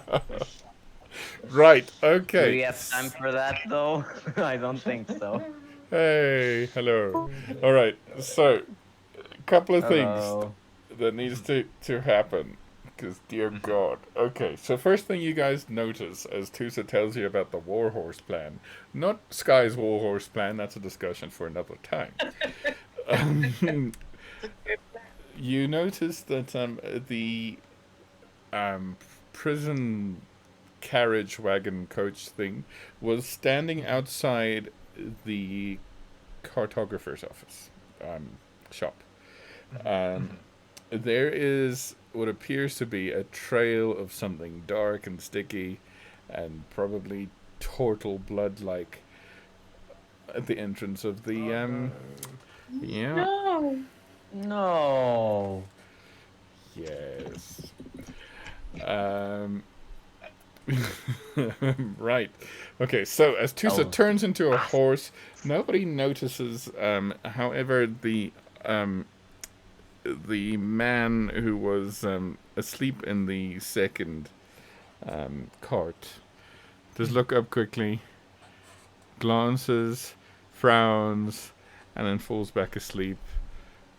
right. Do Okay. we have time for that though? I don't think so. Hey, hello. All right. So, a couple of Hello. things that needs to happen. Because, dear God. Okay, so first thing you guys notice as Tusa tells you about the Warhorse plan. Not Sky's Warhorse plan, that's a discussion for another time. You notice that the prison carriage wagon coach thing was standing outside the cartographer's office shop. There is what appears to be a trail of something dark and sticky and probably turtle blood-like at the entrance of the yeah. No. Yes. Right. Okay, so as Tusa turns into a horse, nobody notices. However, the man who was asleep in the second cart does look up quickly, glances, frowns, and then falls back asleep,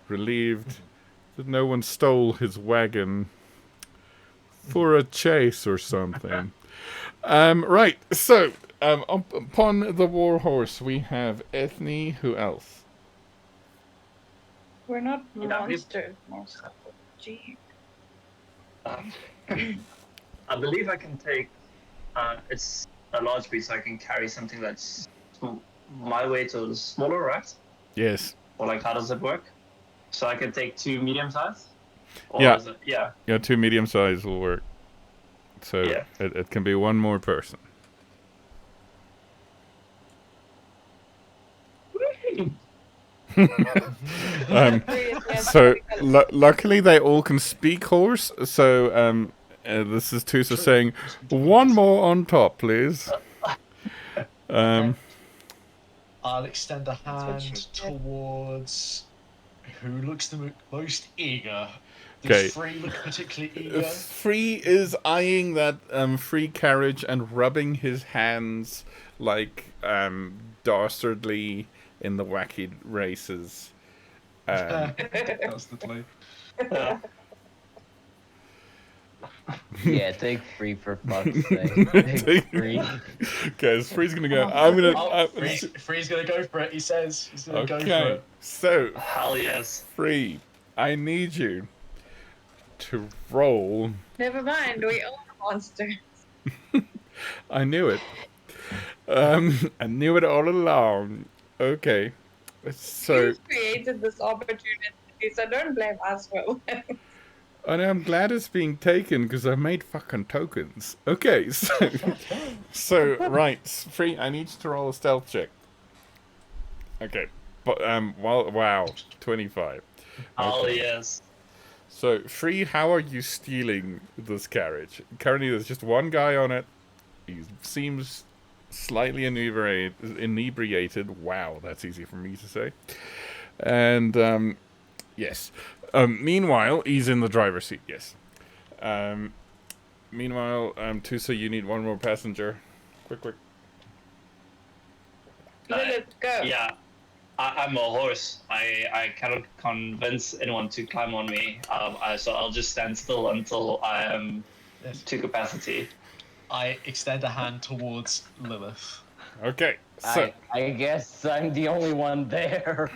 relieved that no one stole his wagon for a chase or something. Right, so upon the warhorse we have Ethne. Who else? We're not monsters, most of the Jeep. I believe I can take. It's a large piece, so I can carry something that's my weight or smaller, right? Yes. Or like, how does it work? So I can take 2 medium size. Yeah. Yeah. 2 medium size will work. So Yeah. it can be one more person. So luckily they all can speak horse. So this is Tusa saying, "One more on top, please." I'll extend a hand towards who looks the most eager. Okay. Does Free look particularly eager? Free is eyeing that free carriage and rubbing his hands like dastardly in the wacky races. Constantly. Yeah, take Free for fuck's sake. Take Free. Okay, so Free's gonna go. I'm gonna. Free's gonna go for it. He says he's gonna go for Okay, it. so Hell yes. Free, I need you to roll. Never mind, we own monsters. I knew it. I knew it all along. Okay, so You created this opportunity, so don't blame us for it. and I'm glad it's being taken because I made fucking tokens. Okay, so right, Free, I need you to roll a stealth check. Okay, but wow, 25. Oh Okay. yes. So, Free, how are you stealing this carriage? Currently, there's just one guy on it. He seems slightly inebriated. Wow, that's easy for me to say. And, yes. Meanwhile, he's in the driver's seat, yes. Meanwhile, Tusa, you need one more passenger. Quick. Let's go. Yeah, I'm a horse. I cannot convince anyone to climb on me. So I'll just stand still until I am to capacity. I extend a hand towards Lilith. Okay, so I guess I'm the only one there.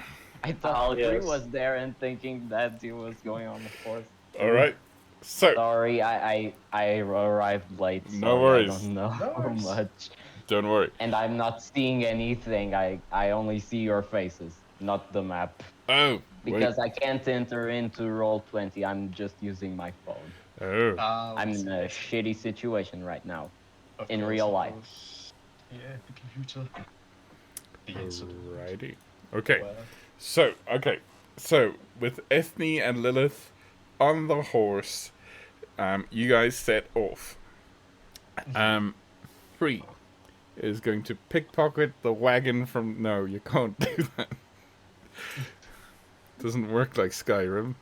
I thought yes. Free was there and thinking that he was going on the horse. all right. So Sorry, I arrived late. No Sorry, worries. I don't know how much. don't worry. And I'm not seeing anything. I only see your faces, not the map. Oh, Because I can't enter into Roll20. I'm just using my phone. wait. Oh, I'm in a shitty situation right now. Of in course, real of life. course. Yeah, the computer. The incident. alrighty. Okay. Where- So with Ethne and Lilith on the horse, you guys set off. Free is going to pickpocket the wagon from. No, you can't do that. Doesn't work like Skyrim.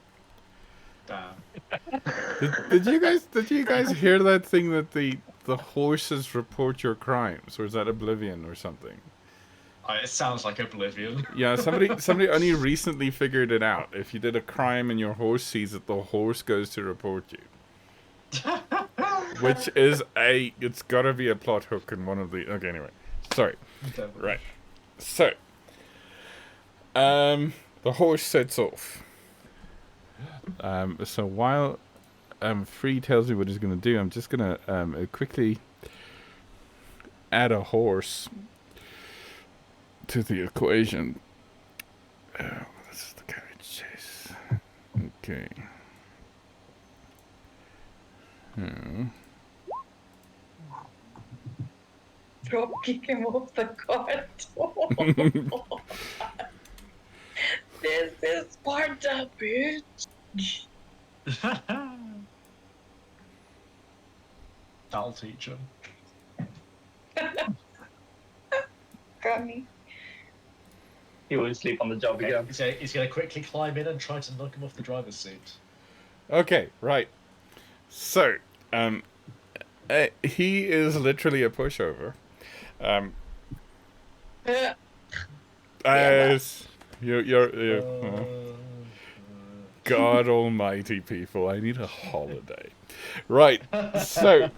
Damn. Did you guys hear that thing that the horses report your crimes, or is that Oblivion or something? It sounds like Oblivion. Yeah, somebody only recently figured it out. If you did a crime and your horse sees it, the horse goes to report you. Which is it's gotta be a plot hook in one of the. Okay, anyway, sorry. Definitely. Right. So, the horse sets off. So while Free tells me what he's gonna do, I'm just gonna quickly add a horse to the equation. This is the carriage chase. Okay. Drop kick him off the cart. This is Sparta, bitch. That'll teach him. Got me. He won't sleep on the job again. He's gonna quickly climb in and try to knock him off the driver's seat. Okay, right. So, he is literally a pushover. As you're God Almighty, people! I need a holiday. Right. So,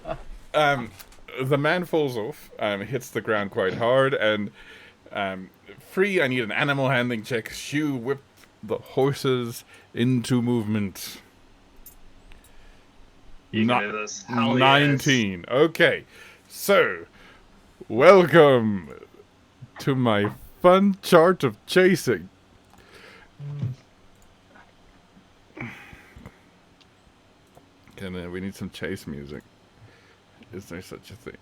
the man falls off. Hits the ground quite hard, and Free. I need an animal handling check. You whip the horses into movement. You can do this. Hell yes. 19. Okay. So, welcome to my fun chart of chasing. We need some chase music. Is there such a thing?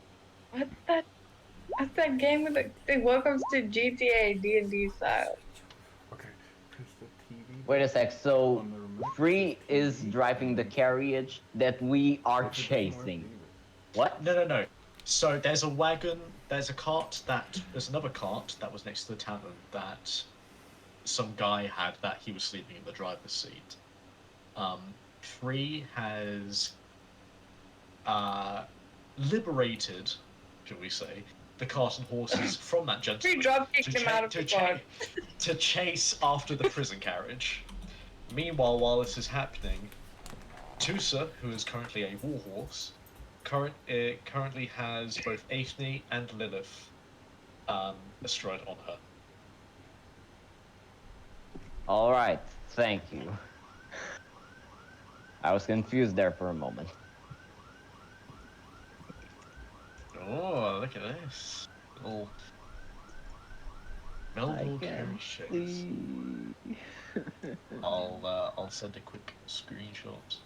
What's that game with the welcomes to GTA D&D style? Okay. Wait a sec. So, Free is driving the carriage that we are chasing. What? No. So there's a wagon, there's another cart that was next to the tavern that some guy had that he was sleeping in the driver's seat. Free has liberated, shall we say, the cart and horses from that Free gentleman drop kicked him out of the car. to chase after the prison carriage. Meanwhile, while this is happening, Tusa, who is currently a warhorse, currently has both Aithne and Lilith astride on her. Alright, thank you. I was confused there for a moment. Oh, look at this. Little Melville carriage chase. I'll send a quick screenshot.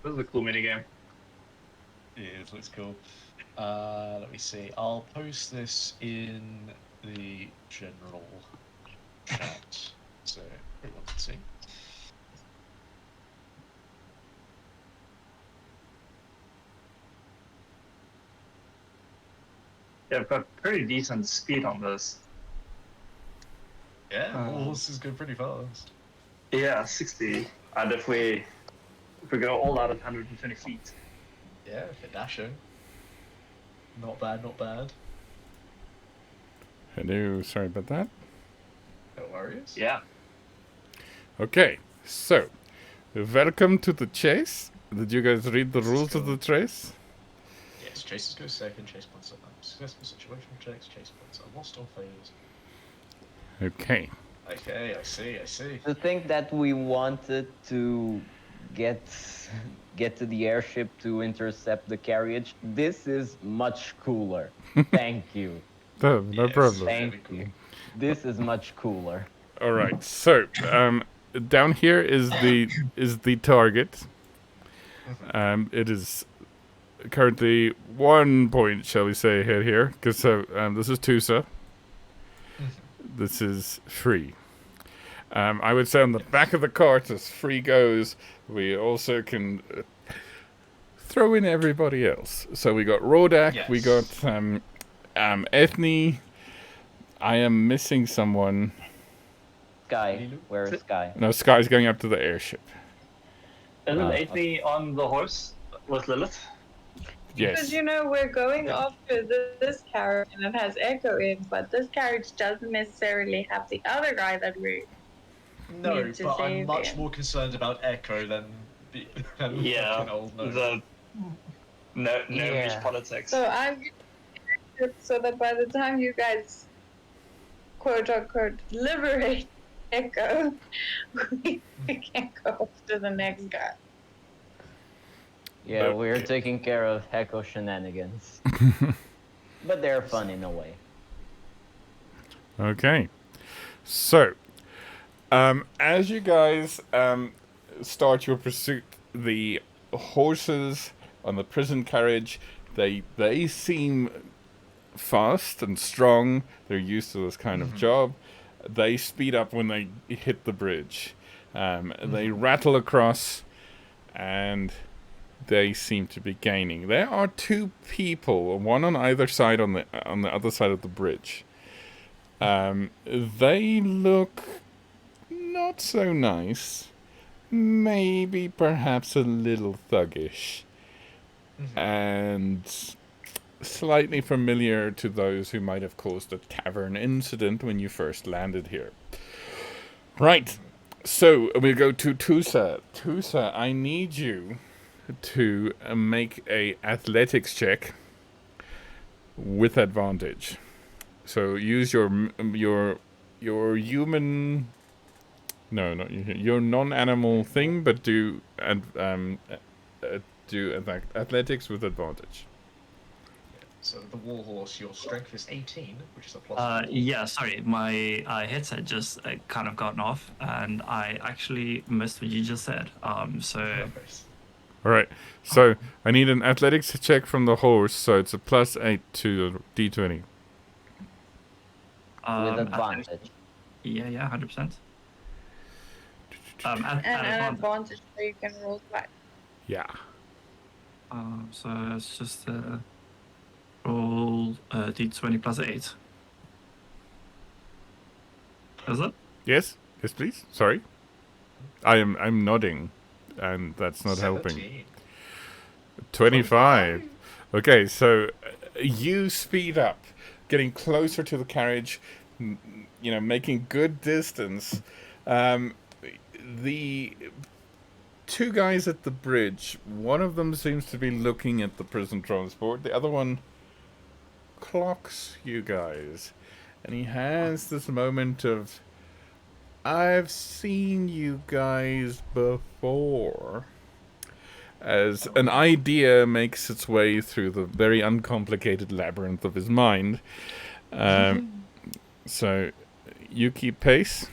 This is a cool minigame. It looks cool. Let me see. I'll post this in the general chat so everyone can see. they've got pretty decent speed on this. Yeah, horses go pretty fast. Yeah, 60. And if we go all out at 120 feet. Yeah, if they're dashing. Not bad, not bad. Hello, sorry about that. No worries. Yeah. Okay, so welcome to the chase. Did you guys read the rules of the chase? Yes, chases go second, chase points are up. Successful situational checks, chase points are lost or failed. Okay. Okay, I see. To think that we wanted to get to the airship to intercept the carriage, this is much cooler. Thank you. No problem. Thank you. This is much cooler. All right. So, down here is the target. It is currently 1 point, shall we say, ahead here, because this is Tusa. This is free. I would say on the back of the cart, as free goes, we also can throw in everybody else. So we got Rodak, Yes. we got Ethne. I am missing someone. Sky, where is Sky? No, Sky's going up to the airship. Isn't okay. Aethne on the horse with Lilith? Because Yes. we're going after this carriage and it has Echo in, but this carriage doesn't necessarily have the other guy that we. No, Need to but I'm save much him. more concerned about Echo than Yeah. fucking old no. The no Yeah. beach politics. So I'm so that by the time you guys quote unquote liberate Echo, we can go after the next guy. Yeah, we're Okay. taking care of Echo shenanigans. But they're fun in a way. Okay. So, as you guys start your pursuit, the horses on the prison carriage, they seem fast and strong. They're used to this kind of job. They speed up when they hit the bridge. They rattle across, and they seem to be gaining. There are two people, one on either side on the other side of the bridge. They look not so nice. Maybe perhaps a little thuggish. And slightly familiar to those who might have caused a tavern incident when you first landed here. Right. So we'll go to Tusa. Tusa, I need you to make a athletics check with advantage. So use your human, no, not your non-animal thing, but do athletics with advantage. So the warhorse, your strength is 18, which is a plus. Yeah, sorry, my headset just kind of gotten off, and I actually missed what you just said. So All right. So I need an athletics check from the horse. So it's a +8 to D20. With advantage. Yeah, 100%. And an advantage so you can roll twice. Yeah. So it's just roll D20 +8. Is it? Yes. Yes, please. Sorry. I'm nodding, and that's not helping. 17. 25. Okay, so you speed up, getting closer to the carriage, making good distance. The two guys at the bridge, one of them seems to be looking at the prison transport, the other one clocks you guys. And he has this moment of, I've seen you guys before. As an idea makes its way through the very uncomplicated labyrinth of his mind. So, you keep pace?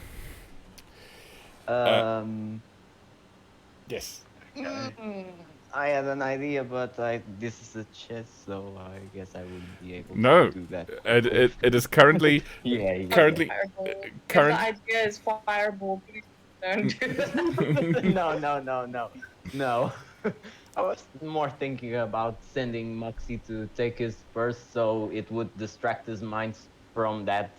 Yes. I had an idea, but this is a chess, so I guess I wouldn't be able No. to do that. It is currently... Yeah. Currently... Fireball. If current- the idea is fireball, please don't do that. No. I was more thinking about sending Moxie to take his first, so it would distract his mind from that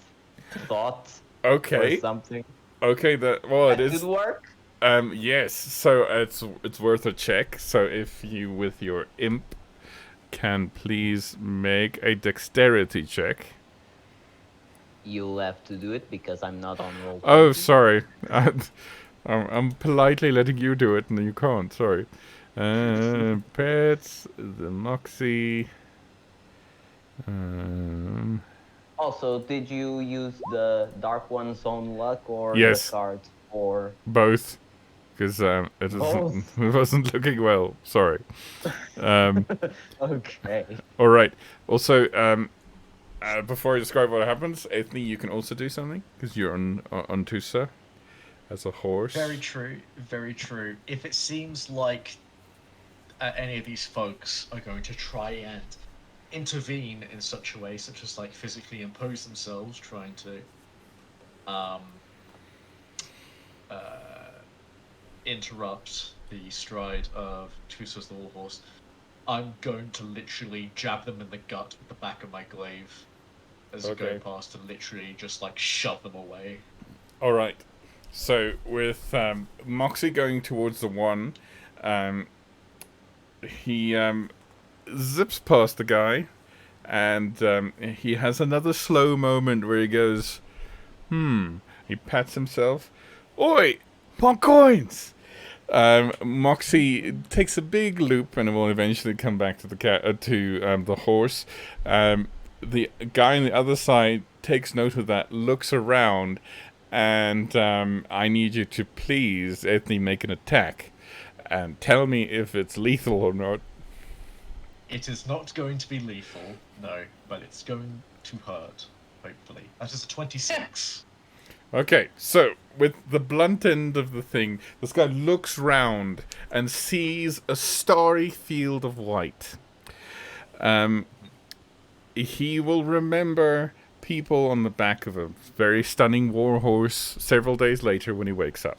thought or Okay. something. Okay. It That is. could work. Yes. So it's worth a check. So if you with your imp can please make a dexterity check. You'll have to do it because I'm not on roll. Oh, sorry. I'm politely letting you do it, and you can't. Sorry. Pets, the Moxie. Also, did you use the Dark One's own luck or Yes. the card for Both, because it wasn't looking well. Sorry. Okay. All right. Also, before I describe what happens, Ethne, you can also do something because you're on Tusa as a horse. Very true. Very true. If it seems like any of these folks are going to try and intervene in such a way, such as like physically impose themselves, trying to interrupt the stride of Tusa's the Warhorse, I'm going to literally jab them in the gut with the back of my glaive as I go past and literally just like shove them away. All right. So with Moxie going towards the one, he zips past the guy, and he has another slow moment where he goes, He pats himself. Oi, more coins! Moxie takes a big loop and will eventually come back to the horse. The guy on the other side takes note of that, looks around, and I need you to please, Ethne, make an attack and tell me if it's lethal or not. It is not going to be lethal, no, but it's going to hurt, hopefully. That is a 26. Okay, so with the blunt end of the thing, this guy looks round and sees a starry field of white. He will remember people on the back of a very stunning war horse several days later when he wakes up.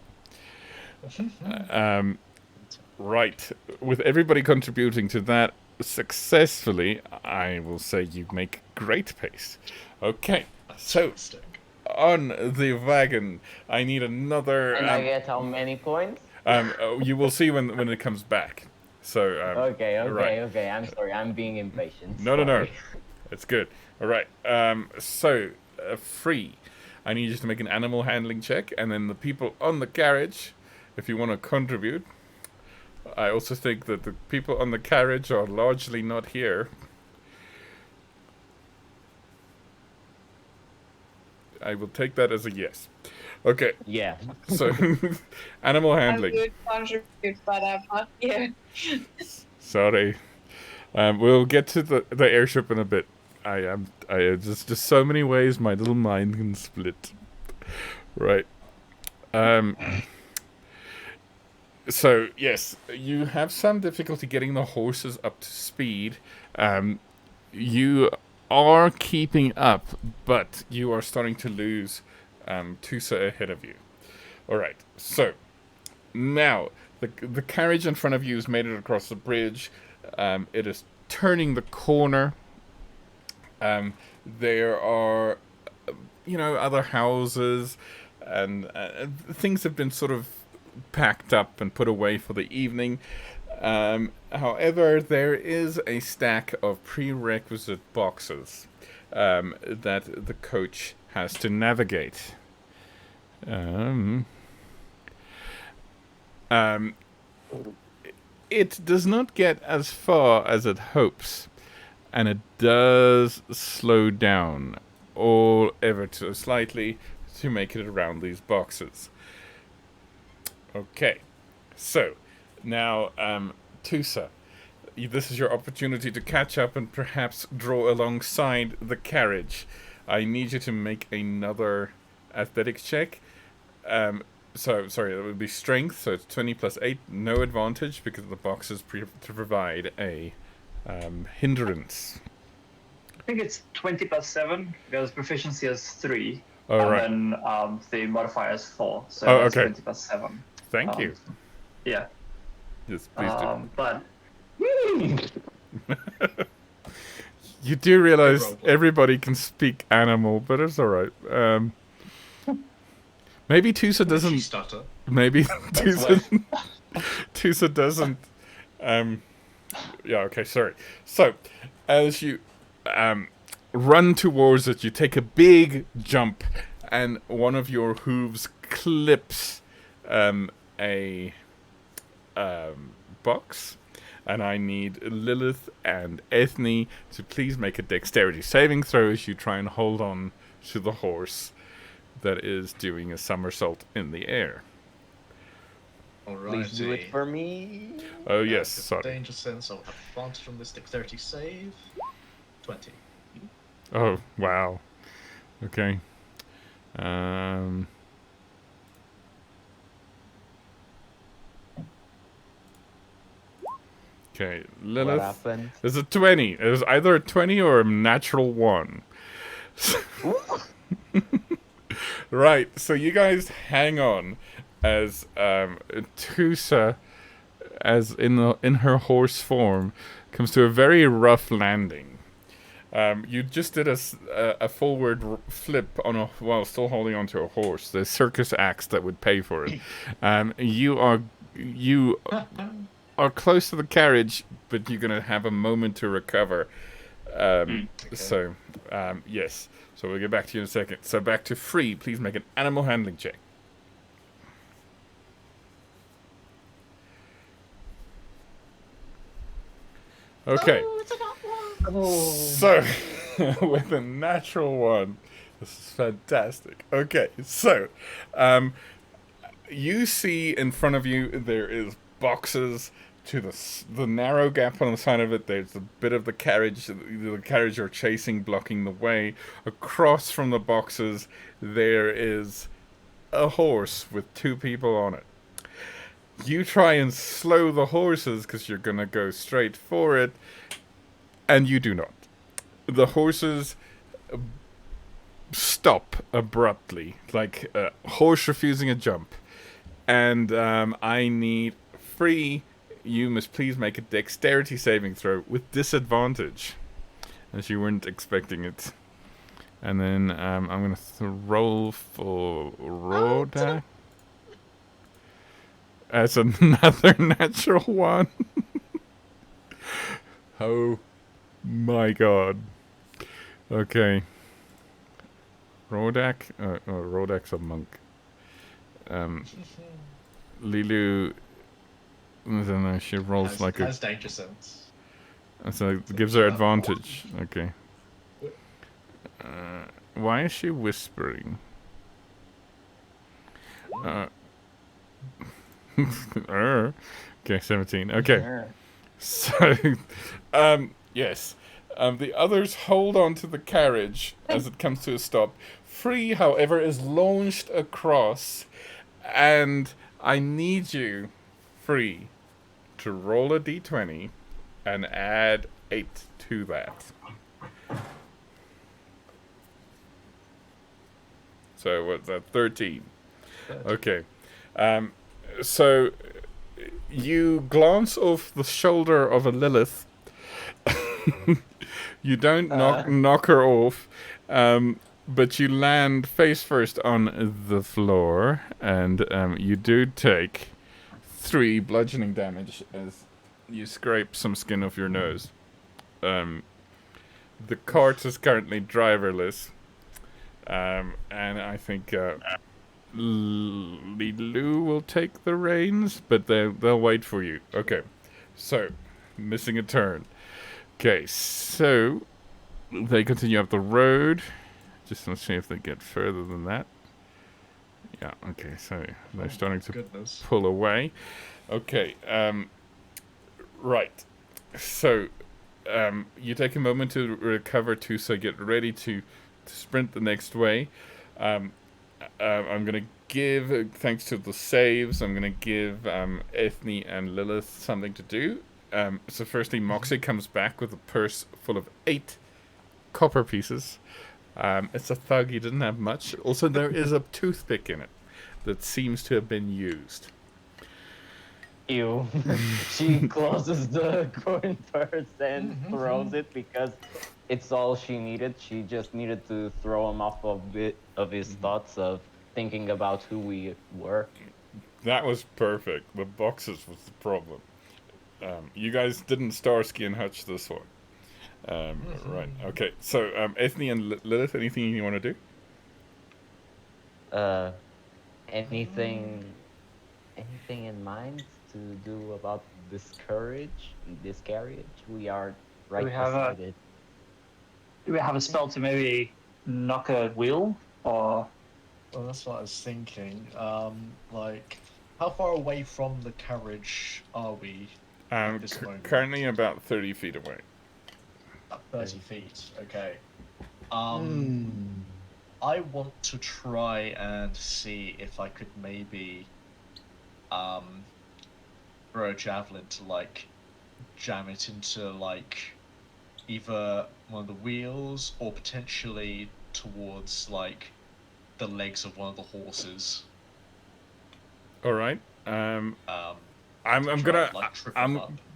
Right, with everybody contributing to that successfully, I will say you make great pace. Okay, so on the wagon, I need another. And I get how many points? You will see when it comes back. So Okay. right. I'm sorry. I'm being impatient. No. It's good. All right. So free. I need you to make an animal handling check, and then the people on the carriage, if you want to contribute. I also think that the people on the carriage are largely not here. I will take that as a yes. Okay. Yeah. So, animal handling. I would contribute, but I'm not here. Sorry. We'll get to the airship in a bit. I just so many ways my little mind can split. Right. So yes, you have some difficulty getting the horses up to speed. You are keeping up, but you are starting to lose Tusa ahead of you. All right. So now the carriage in front of you has made it across the bridge. It is turning the corner. There are, other houses, and things have been sort of packed up and put away for the evening. However, there is a stack of prerequisite boxes that the coach has to navigate. It does not get as far as it hopes, and it does slow down all ever so slightly to make it around these boxes. Okay, so now Tusa, this is your opportunity to catch up and perhaps draw alongside the carriage. I need you to make another athletics check. Sorry, that would be strength, so it's 20 plus 8, no advantage because the boxes to provide a hindrance. I think it's 20 plus 7 because proficiency is 3. Oh, right. And then the modifier is 4. So Oh, that's okay. 20 plus 7. Thank you. Yeah. Yes, please do. But You do realize roleplay. everybody can speak animal, but it's alright. Maybe Tusa If you doesn't. stutter. Maybe Tusa, life. Tusa doesn't. Yeah, okay, sorry. So, as you run towards it, you take a big jump, and one of your hooves clips a box. And I need Lilith and Ethne to please make a dexterity saving throw as you try and hold on to the horse that is doing a somersault in the air. Please do it for me. Oh, yes, With sorry. danger sense, I'll have advantage from this dexterity save. 20. Oh, wow. Okay. Okay, What Lilith. happened? There's a 20. It was either a 20 or a natural 1. Right, so you guys hang on as Tusa, as in her horse form, comes to a very rough landing. You just did a forward flip on a while still holding onto a horse. The circus acts that would pay for it. You are close to the carriage, but you're gonna have a moment to recover. Okay. So, yes. So we'll get back to you in a second. So back to Free. Please make an animal handling check. Okay. So, with a natural 1, this is fantastic. Okay, so, you see in front of you there is boxes to the narrow gap on the side of it. There's a bit of the carriage you're chasing blocking the way. Across from the boxes there is a horse with 2 people on it. You try and slow the horses because you're gonna go straight for it, and you do not. The horses stop abruptly, like a horse refusing a jump. And I need Free. You must please make a dexterity saving throw with disadvantage, as you weren't expecting it. And then I'm going to roll for Rodak. That's another natural 1. Oh my god. Okay. Rodak? Rodak's a monk. Lilu, I don't know, she rolls has danger sense. So it gives her advantage. Okay. Why is she whispering? Okay, 17. Okay. Sure. So, yes. The others hold on to the carriage as it comes to a stop. Free, however, is launched across, and I need you, Free, to roll a d20 and add 8 to that. So what's that? 13. Okay. So you glance off the shoulder of a Lilith. You don't knock her off, but you land face first on the floor, and you do take 3 bludgeoning damage as you scrape some skin off your nose. The cart is currently driverless, and I think Lilu will take the reins, but they'll wait for you. Okay, so missing a turn. Okay, so they continue up the road. Just let's see if they get further than that. Yeah, okay, so they're starting to pull away. Okay, right. So you take a moment to recover too, so get ready to sprint the next way. I'm going to give, thanks to the saves, I'm going to give Ethne and Lilith something to do. So firstly, Moxie comes back with a purse full of 8 copper pieces. It's a thug, he didn't have much. Also, there is a toothpick in it that seems to have been used. Ew. She closes the coin purse and throws it because it's all she needed. She just needed to throw him off of his thoughts of thinking about who we were. That was perfect. The boxes was the problem. You guys didn't Starsky and Hutch this one. Right. Okay. So, Ethne and Lilith, anything you want to do? Anything in mind to do about this carriage? We are right beside it. Do we have a spell to maybe knock a wheel? Or Well, that's what I was thinking. Like, how far away from the carriage are we at this moment? Currently about 30 feet away. 30 feet, okay. I want to try and see if I could maybe throw a javelin to like jam it into like either one of the wheels or potentially towards like the legs of one of the horses. All right. I'm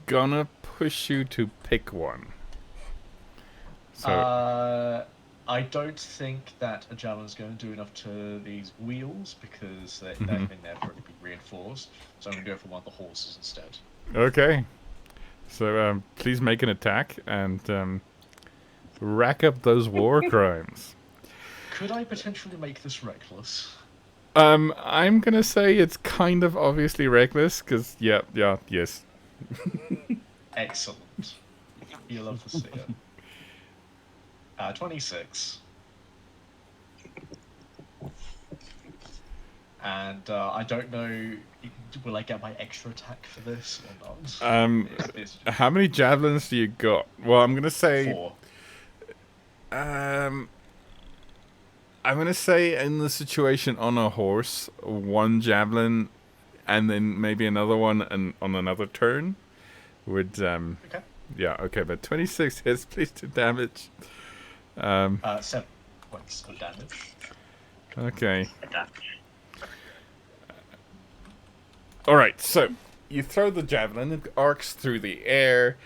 gonna push you to pick one. So I don't think that a javelin is going to do enough to these wheels because they've been there for it to be reinforced. So I'm going to go for one of the horses instead. Okay. So please make an attack and rack up those war crimes. Could I potentially make this reckless? I'm gonna say it's kind of obviously reckless because yes. Excellent. You love to see it. 26. And I don't know, will I get my extra attack for this or not? How many javelins do you got? Well, I'm gonna say 4. I'm gonna say in the situation on a horse, 1 javelin, and then maybe another one on another turn would Okay. Yeah, okay, but 26 hits, please, to damage. 7 points of damage. Okay. Alright, so you throw the javelin, it arcs through the air,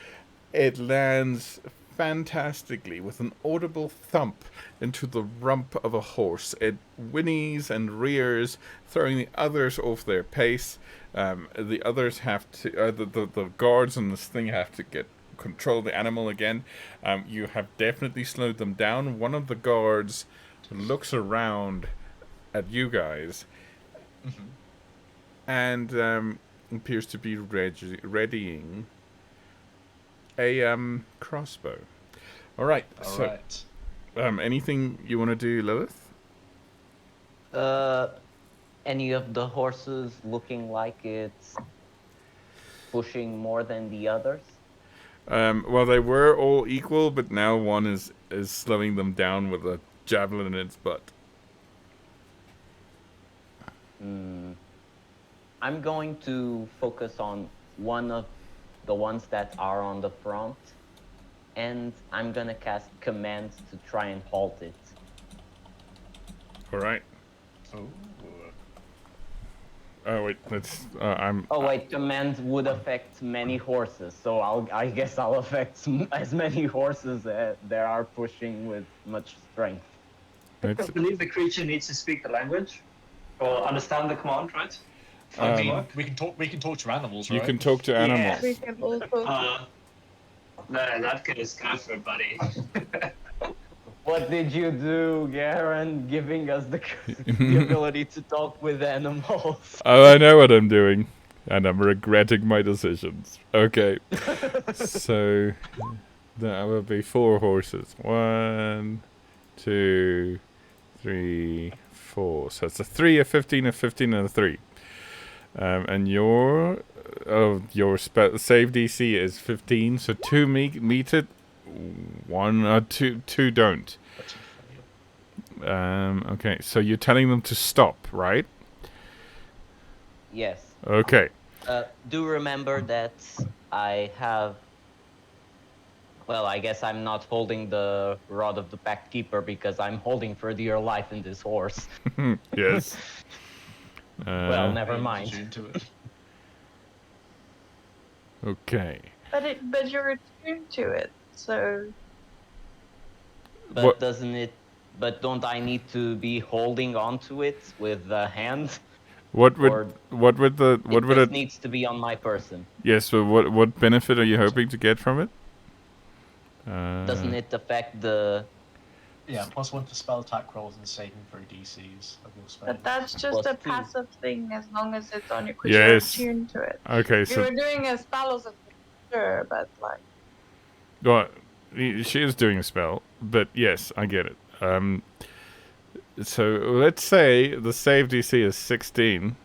it lands fantastically with an audible thump into the rump of a horse. It whinnies and rears, throwing the others off their pace. The others have to, the guards on this thing have to control the animal again. You have definitely slowed them down. One of the guards looks around at you guys and appears to be readying a crossbow. All right. Anything you want to do, Lilith? Any of the horses looking like it's pushing more than the others? Well, they were all equal, but now one is slowing them down with a javelin in its butt. I'm going to focus on one of the ones that are on the front, and I'm gonna cast command to try and halt it. All right. Oh wait, that's Oh wait, command would affect many horses, so I guess I'll affect as many horses as there are pushing with much strength. I believe the creature needs to speak the language or understand the command, right? I mean, we can talk to animals, right? You can talk to animals. Yeah, we can also. No, in that case, go for it, buddy. What did you do, Garen, giving us the ability to talk with animals? Oh, I know what I'm doing, and I'm regretting my decisions. Okay, so that will be 4 horses. 1, 2, 3, 4. So it's a 3, a 15, a 15, and a 3. And your save DC is 15, so 2 meet it, 1 or 2 don't. Okay, so you're telling them to stop, right? Yes. Okay. Do remember that I have... Well, I guess I'm not holding the Rod of the Pact Keeper because I'm holding for dear life in this horse. Yes. Well, never mind. Okay. But you're attuned to it, so But What- doesn't it? But don't I need to be holding onto it with the hand? What Or would it just needs to be on my person? Yes, so what benefit are you hoping to get from it? Doesn't it affect the? Yeah, +1 to spell attack rolls and saving throw DCs of your spell. but that's just a +2. passive thing as long as it's on you, because Yes. you're attuned to it. Okay, If you so were doing a spells of sure, but like well, she is doing a spell, but yes, I get it. So let's say the save DC is 16.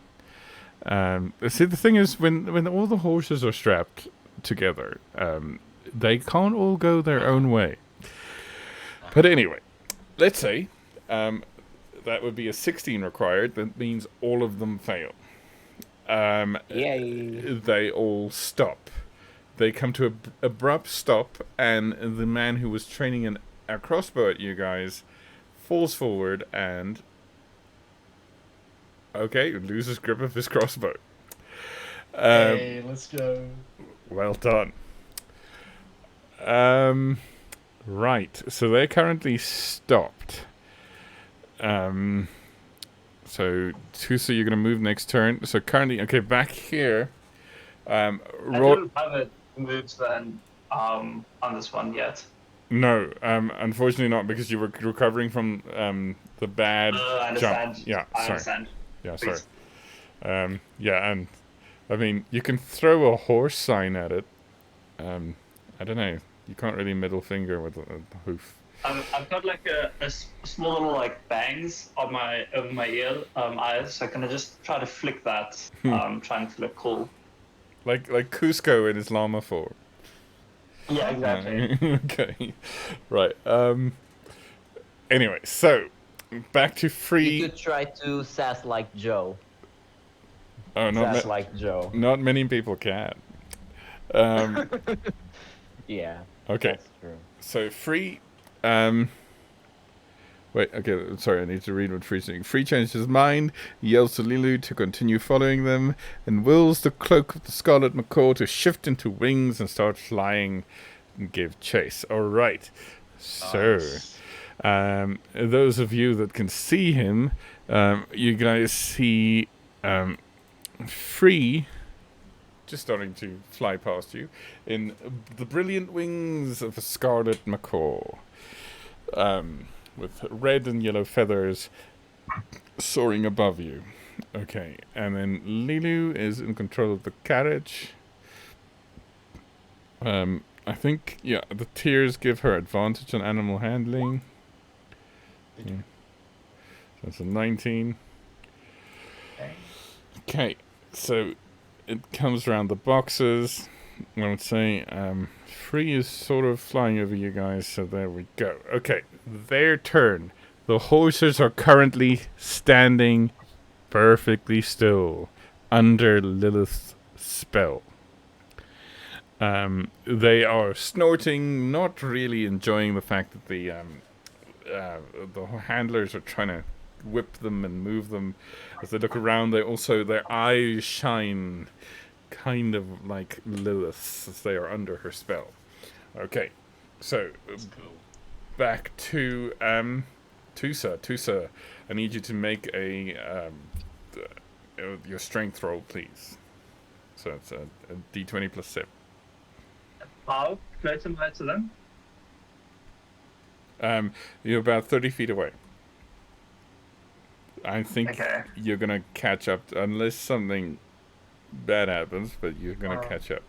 See, the thing is, when all the horses are strapped together, they can't all go their own way. But anyway, let's say that would be a 16 required. That means all of them fail. Yay! They all stop. They come to an abrupt stop, and the man who was training a crossbow at you guys falls forward and loses grip of his crossbow. Hey, let's go. Well done. Right, so they're currently stopped. So Tusa, you're gonna move next turn. So currently, back here. I don't have it moved then on this one yet. No, unfortunately not, because you were recovering from the bad I jump. understand. Yeah, I sorry. understand. Yeah, Please. sorry. Yeah, and I mean, you can throw a horse sign at it. I don't know. You can't really middle finger with a hoof. I've got like a small little like bangs on over my eyes, so can I just try to flick that? Trying to look cool. Like Cusco in his llama form. Yeah, exactly. Okay, right. Anyway, so back to free. You could try to sass like Joe. Oh, Sass like Joe. not many people can. Yeah. Okay. That's true. So free. Wait. Okay. Sorry, I need to read what Free's saying. Free changes his mind, yells to Lilu to continue following them, and wills the cloak of the Scarlet Macaw to shift into wings and start flying and give chase. All right. So, those of you that can see him, you guys see Free just starting to fly past you in the brilliant wings of a Scarlet Macaw. With red and yellow feathers soaring above you. Okay, and then Lilu is in control of the carriage. I think, the tiers give her advantage on animal handling. Yeah. That's a 19. Okay, so it comes around the boxes. I would say Free is sort of flying over you guys, so there we go. Okay, their turn. The horses are currently standing perfectly still under Lilith's spell. They are snorting, not really enjoying the fact that the handlers are trying to whip them and move them. As they look around, their eyes shine kind of like Lilith as they are under her spell. Okay, so Cool. back to Tusa. Tusa, I need you to make your strength roll, please. So it's a d20 plus 7. How close am I to them? You're about 30 feet away. I think Okay. you're gonna catch up, unless something bad happens, but you're gonna catch up.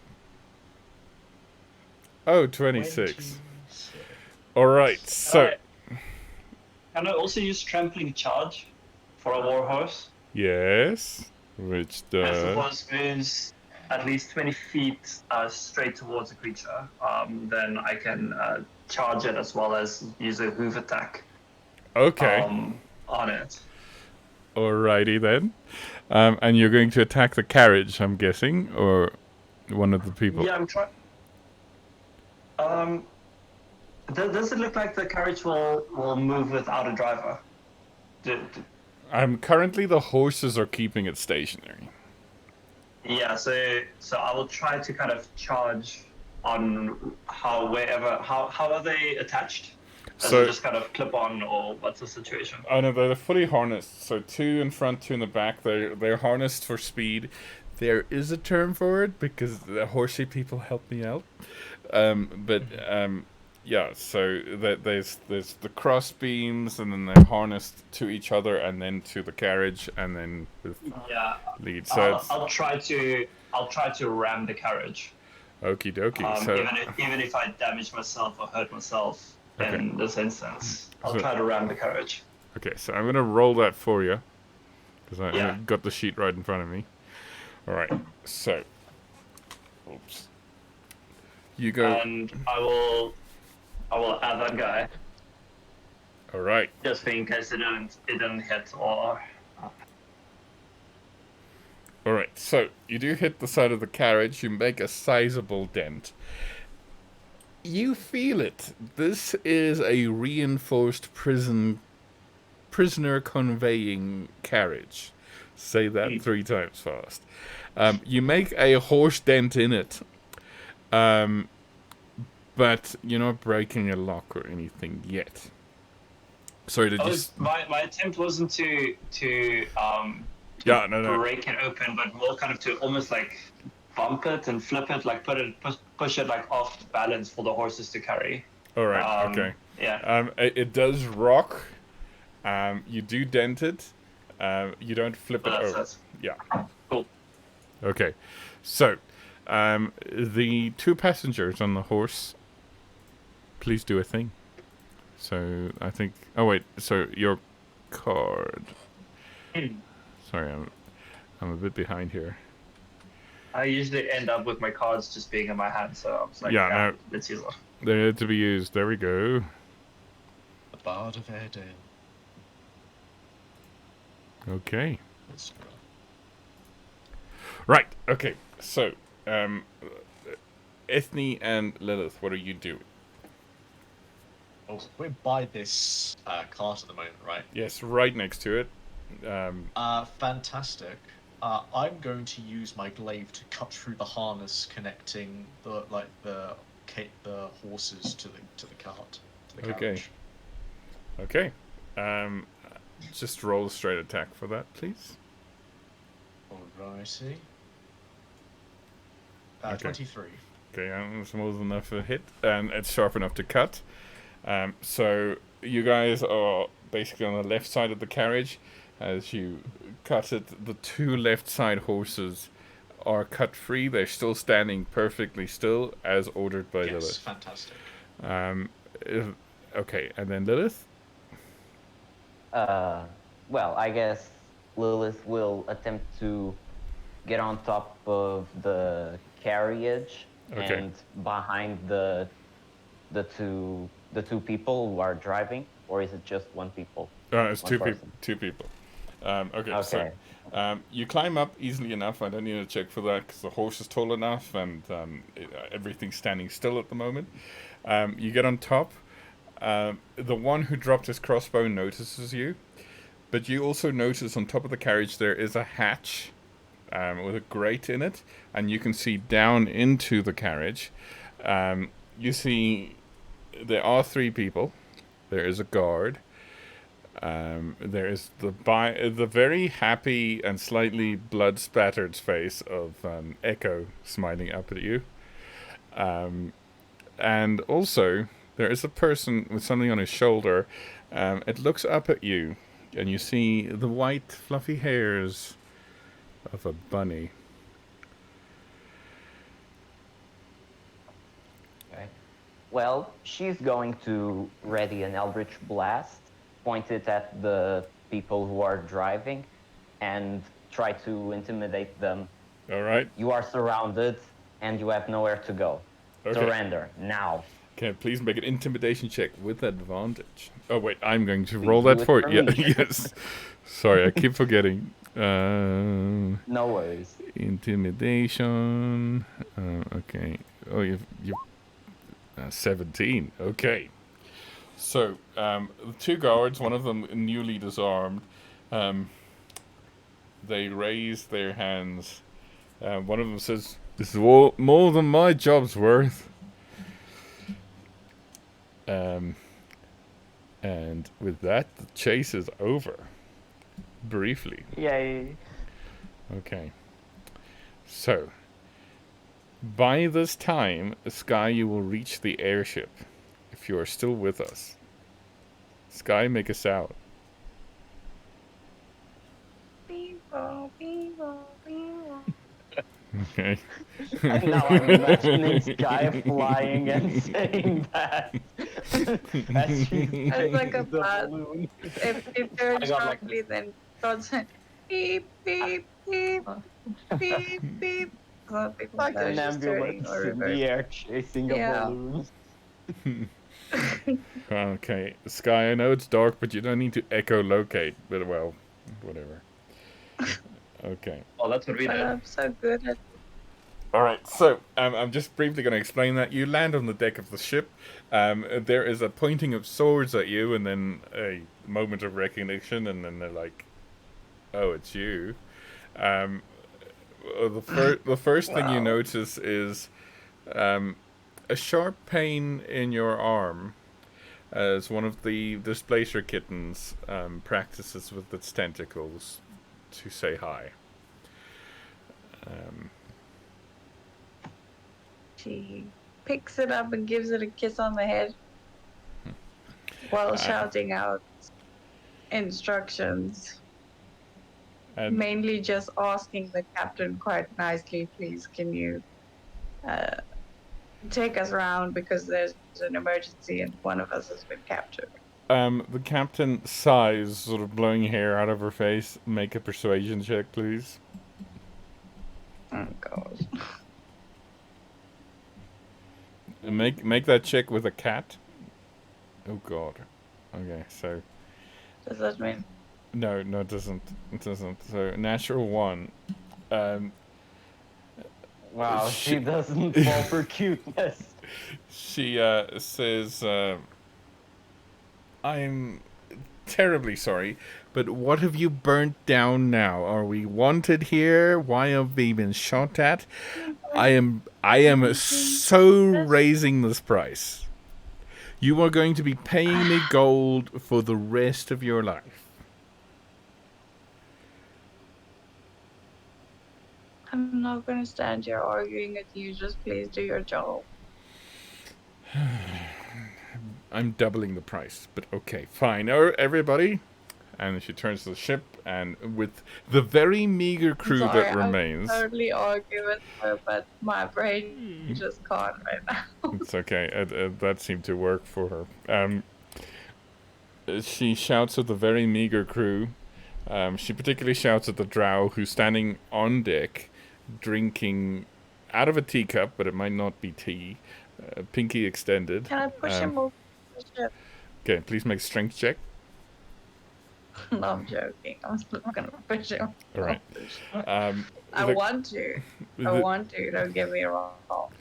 Oh, 26. Alright, so... Alright. Can I also use trampling charge for a warhorse? Yes, which As the does... horse moves at least 20 feet straight towards a creature, then I can charge it as well as use a hoof attack Okay, on it. alrighty then. And you're going to attack the carriage, I'm guessing, or one of the people? Yeah, I'm trying. Does it look like the carriage will move without a driver? Currently the horses are keeping it stationary. Yeah, so I will try to kind of charge on how are they attached? Does it So, just kind of clip on, or what's the situation? oh no, they're fully harnessed. So 2 in front, 2 in the back. They're harnessed for speed. There is a term for it because the horsey people help me out. But yeah, so there's the cross beams, and then they're harnessed to each other, and then to the carriage, and then with Yeah, lead. So I'll try to ram the carriage. okie dokie. So Even if I damage myself or hurt myself okay. in this instance, I'll So- try to ram the carriage. Okay, so I'm gonna roll that for you because I Yeah. got the sheet right in front of me. All right, so oops, you go. And I will add that guy All right, just in case it didn't hit or. all right. So you do hit the side of the carriage. You make a sizable dent. You feel it. This is a reinforced prisoner conveying carriage. Say that 3 times fast. You make a horse dent in it, but you're not breaking a lock or anything yet. Sorry, did you? My attempt wasn't to Yeah, no. break it open, but more kind of to almost like bump it and flip it, like push it like off balance for the horses to carry. All right. Okay. Yeah. It does rock. You do dent it. You don't flip it over. Yeah. Cool. Okay. So, the 2 passengers on the horse, please do a thing. So, I think... Oh, wait. So, your card... Sorry, I'm a bit behind here. I usually end up with my cards just being in my hand, so I was like, Yeah, no. let's use it. They're to be used. There we go. The Bard of Airedale. Okay. Let's go. Right. Okay. So, Ethne and Lilith, what are you doing? Oh, we're by this cart at the moment, right? Yes, right next to it. Fantastic. I'm going to use my glaive to cut through the harness connecting the horses to the cart. To the carriage. Okay. Just roll a straight attack for that, please. Alrighty. Okay. 23. Okay, it's more than enough to hit, and it's sharp enough to cut. So you guys are basically on the left side of the carriage. As you cut it, the 2 left side horses are cut free. They're still standing perfectly still, as ordered by Lilith. Yes, fantastic. Okay, and then Lilith? Well, I guess Lilith will attempt to get on top of the carriage and behind the two people who are driving, or is it just one people? It's One 2 people. person. 2 people. Okay. So you climb up easily enough. I don't need to check for that because the horse is tall enough and everything's standing still at the moment. You get on top. The one who dropped his crossbow notices you, but you also notice on top of the carriage there is a hatch with a grate in it, and you can see down into the carriage. You see there are 3 people. There is a guard. There is the very happy and slightly blood-spattered face of Echo smiling up at you. And also, there is a person with something on his shoulder. It looks up at you, and you see the white, fluffy hairs of a bunny. Okay. Well, she's going to ready an Eldritch Blast, point it at the people who are driving, and try to intimidate them. All right. You are surrounded, and you have nowhere to go. Okay. Surrender, now. Okay, please make an intimidation check with advantage. Oh, wait, I'm going to Please roll do that it for for you. me. Yeah, yes. Sorry, I keep forgetting. No worries. Intimidation. Okay. Oh, you 17. Okay. So, the 2 guards, one of them newly disarmed, they raise their hands One of them says, "This is more than my job's worth." And with that, the chase is over. Briefly. Yay. Okay. So, by this time, Sky, you will reach the airship. If you are still with us. Sky, make a sound. Okay. And now I'm imagining Sky flying and saying that as she's It's like a chasing the bat. balloon. If they're I got like- sharply, then God said beep, beep, beep, beep, beep. Something Like that an is just turning ambulance or in reverse. the air chasing a Yeah. balloon. Okay. Sky, I know it's dark, but you don't need to echolocate. But, well, whatever. Okay. Oh, that's what we But did. I'm so good at Alright, so I'm just briefly going to explain that. You land on the deck of the ship. There is a pointing of swords at you, and then a moment of recognition, and then they're like, "Oh, it's you." The first thing you Wow. notice is a sharp pain in your arm as one of the displacer kittens practices with its tentacles to say hi. She picks it up and gives it a kiss on the head while shouting out instructions. And Mainly just asking the captain quite nicely, please, can you take us around because there's an emergency and one of us has been captured. the captain sighs, sort of blowing hair out of her face. Make a persuasion check, please. Oh, God. Make that check with a cat. Oh God. Okay, so Does that mean? no, it doesn't. It doesn't. So natural 1. Wow, she doesn't fall for cuteness. She says, "I'm terribly sorry, but what have you burnt down now? Are we wanted here? Why have we been shot at? I am so raising this price. You are going to be paying me gold for the rest of your life." I'm not going to stand here arguing with you. Just please do your job. I'm doubling the price, but okay, fine. Everybody. And she turns to the ship, and with the very meager crew Sorry, that remains... I totally argue with her, but my brain just can't right now. It's okay. That seemed to work for her. She shouts at the very meager crew. She particularly shouts at the drow who's standing on deck, drinking out of a teacup, but it might not be tea. Pinky extended. Can I push him over the ship? Okay, please make a strength check. No, I'm joking. I'm not going to push him. All right. I want to. Don't get me wrong.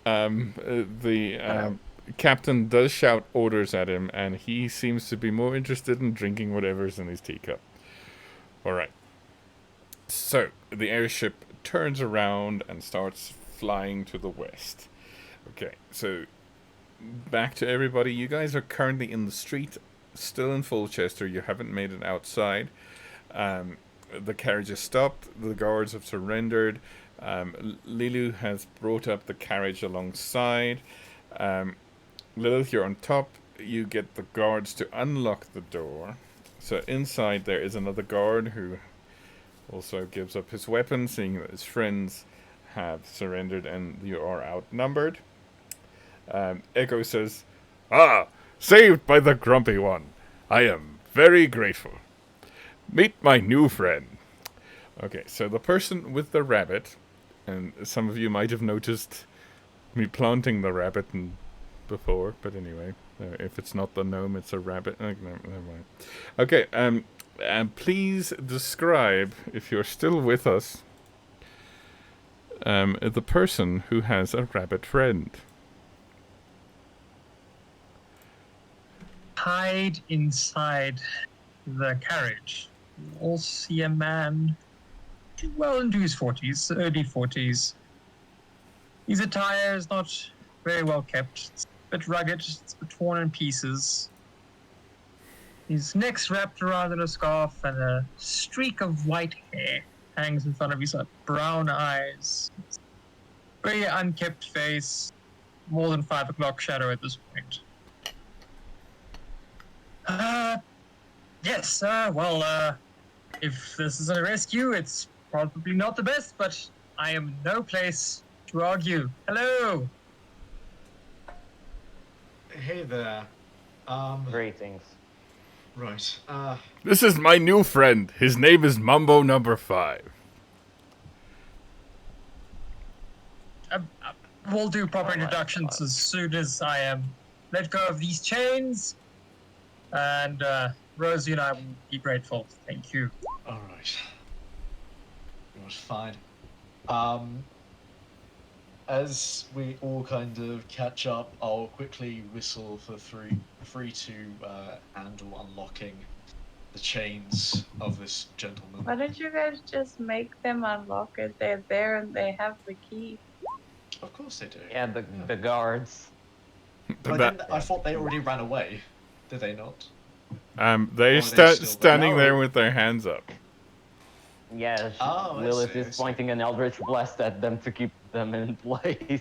The captain does shout orders at him, and he seems to be more interested in drinking whatever's in his teacup. Alright. So, the airship turns around and starts flying to the west. Okay, so back to everybody. You guys are currently in the street, still in Fulchester. You haven't made it outside. The carriage has stopped. The guards have surrendered. Lilu has brought up the carriage alongside. Lilith, you're on top. You get the guards to unlock the door. So inside there is another guard who also gives up his weapon, seeing that his friends have surrendered and you are outnumbered. Echo says, "Ah, saved by the grumpy one. I am very grateful. Meet my new friend." Okay, so the person with the rabbit, and some of you might have noticed me planting the rabbit before, but anyway, if it's not the gnome, it's a rabbit. Never mind. Okay, and please describe, if you're still with us, the person who has a rabbit friend. Hide inside the carriage. You all see a man well into his 40s, early 40s. His attire is not very well kept. It's a bit rugged, it's a bit torn in pieces. His neck's wrapped around in a scarf, and a streak of white hair hangs in front of his brown eyes. Very unkept face, more than 5 o'clock shadow at this point. Yes, if this is a rescue, it's probably not the best, but I am no place to argue. Hello! Hey there. Greetings. Right. This is my new friend. His name is Mumbo Number 5. We'll do proper introductions as soon as I am let go of these chains. And Rosie and I will be grateful. Thank you. All right. It was fine. As we all kind of catch up, I'll quickly whistle for free to handle unlocking the chains of this gentleman. Why don't you guys just make them unlock it? They're there and they have the key. Of course they do. Yeah, the guards. But I thought they already ran away. Did they not? They're standing there with their hands up. Yeah, Lilith is pointing an Eldritch Blast at them to keep them in place.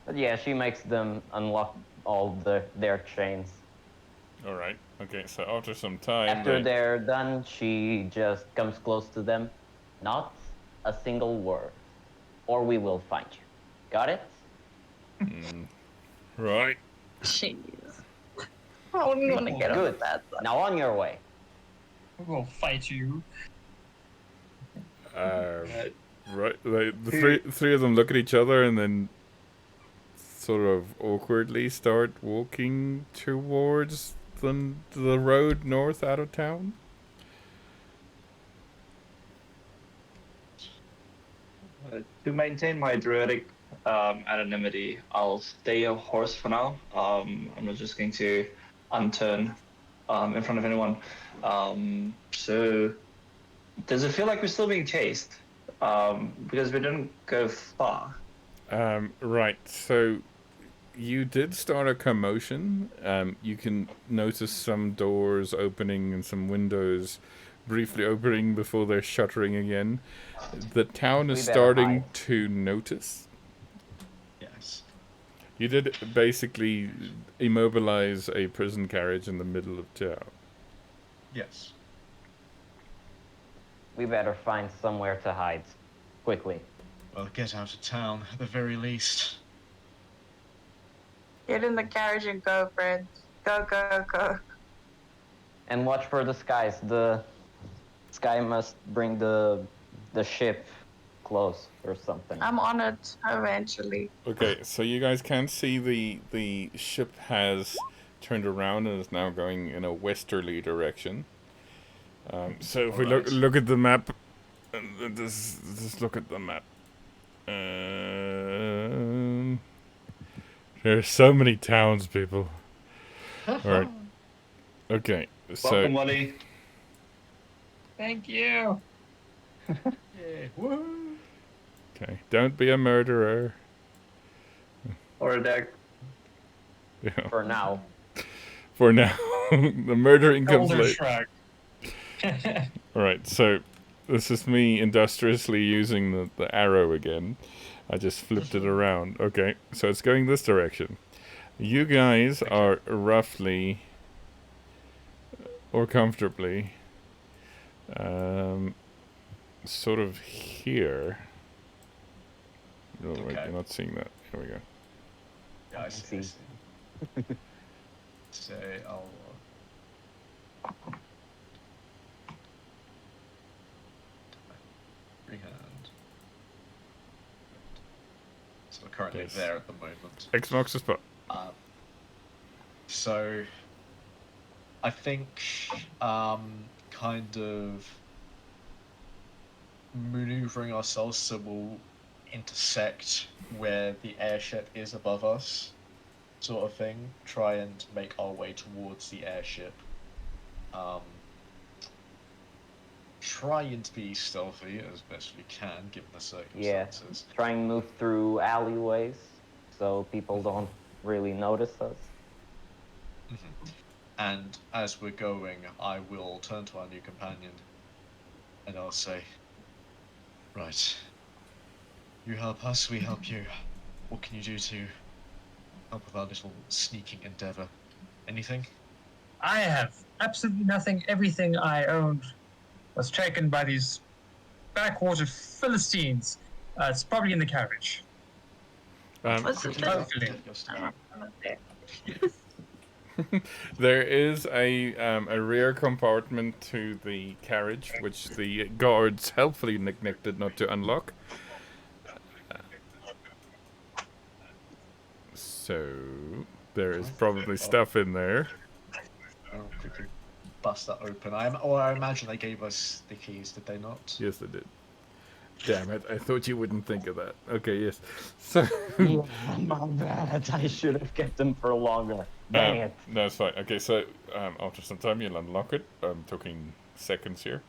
But yeah, she makes them unlock all their chains. Alright, okay, so after some time... After they're done, she just comes close to them. Not a single word, or we will find you. Got it? Right. Jeez. I wouldn't want to get on Good. that side. Now on your way. We'll fight you. Right, the three of them look at each other and then sort of awkwardly start walking towards the road north out of town. To maintain my druidic anonymity, I'll stay a horse for now. I'm not just going to unturn in front of anyone. So, does it feel like we're still being chased? Because we didn't go far. Right, so you did start a commotion. You can notice some doors opening and some windows briefly opening before they're shuttering again. The town is starting to notice. Yes. You did basically immobilize a prison carriage in the middle of town. Yes. We better find somewhere to hide. Quickly. Well, get out of town, at the very least. Get in the carriage and go, friends. Go, go, go. And watch for the skies. The sky must bring the ship close or something. I'm on it eventually. Okay, so you guys can see the ship has turned around and is now going in a westerly direction. So if we look at the map, just look at the map. There's so many towns, people. All right. Okay. So. Welcome, Wally. Thank you. Yeah. Woo! Okay. Don't be a murderer. Or a deck. Yeah. For now. For now, the murdering comes Older late. Shrek. All right. So this is me industriously using the arrow again. I just flipped it around. Okay. So it's going this direction. You guys are roughly or comfortably sort of here. Oh, wait, you're not seeing that. Here we go. Yeah, I see. So I'll... Freehand. So we're currently Yes. there at the moment. X marks the spot. So I think kind of maneuvering ourselves so we'll intersect where the airship is above us, sort of thing. Try and make our way towards the airship. trying to be stealthy as best we can, given the Yeah, circumstances. try and move through alleyways so people don't really notice us. And as we're going, I will turn to our new companion, and I'll say, right, you help us, we help you. What can you do to help with our little sneaking endeavor? Anything? I have absolutely nothing. Everything I owned was taken by these backwater Philistines. It's probably in the carriage. What's Quickly, the Hopefully. get your stuff. There is a rear compartment to the carriage, which the guards helpfully neglected not to unlock. So there is probably stuff in there. I'll quickly bust that open. I imagine they gave us the keys, did they not? Yes, they did. Damn it! I thought you wouldn't think of that. Okay, yes. So Yeah, my bad. I should have kept them for longer. Dang it. no, it's fine. Okay, so after some time you'll unlock it. I'm talking seconds here.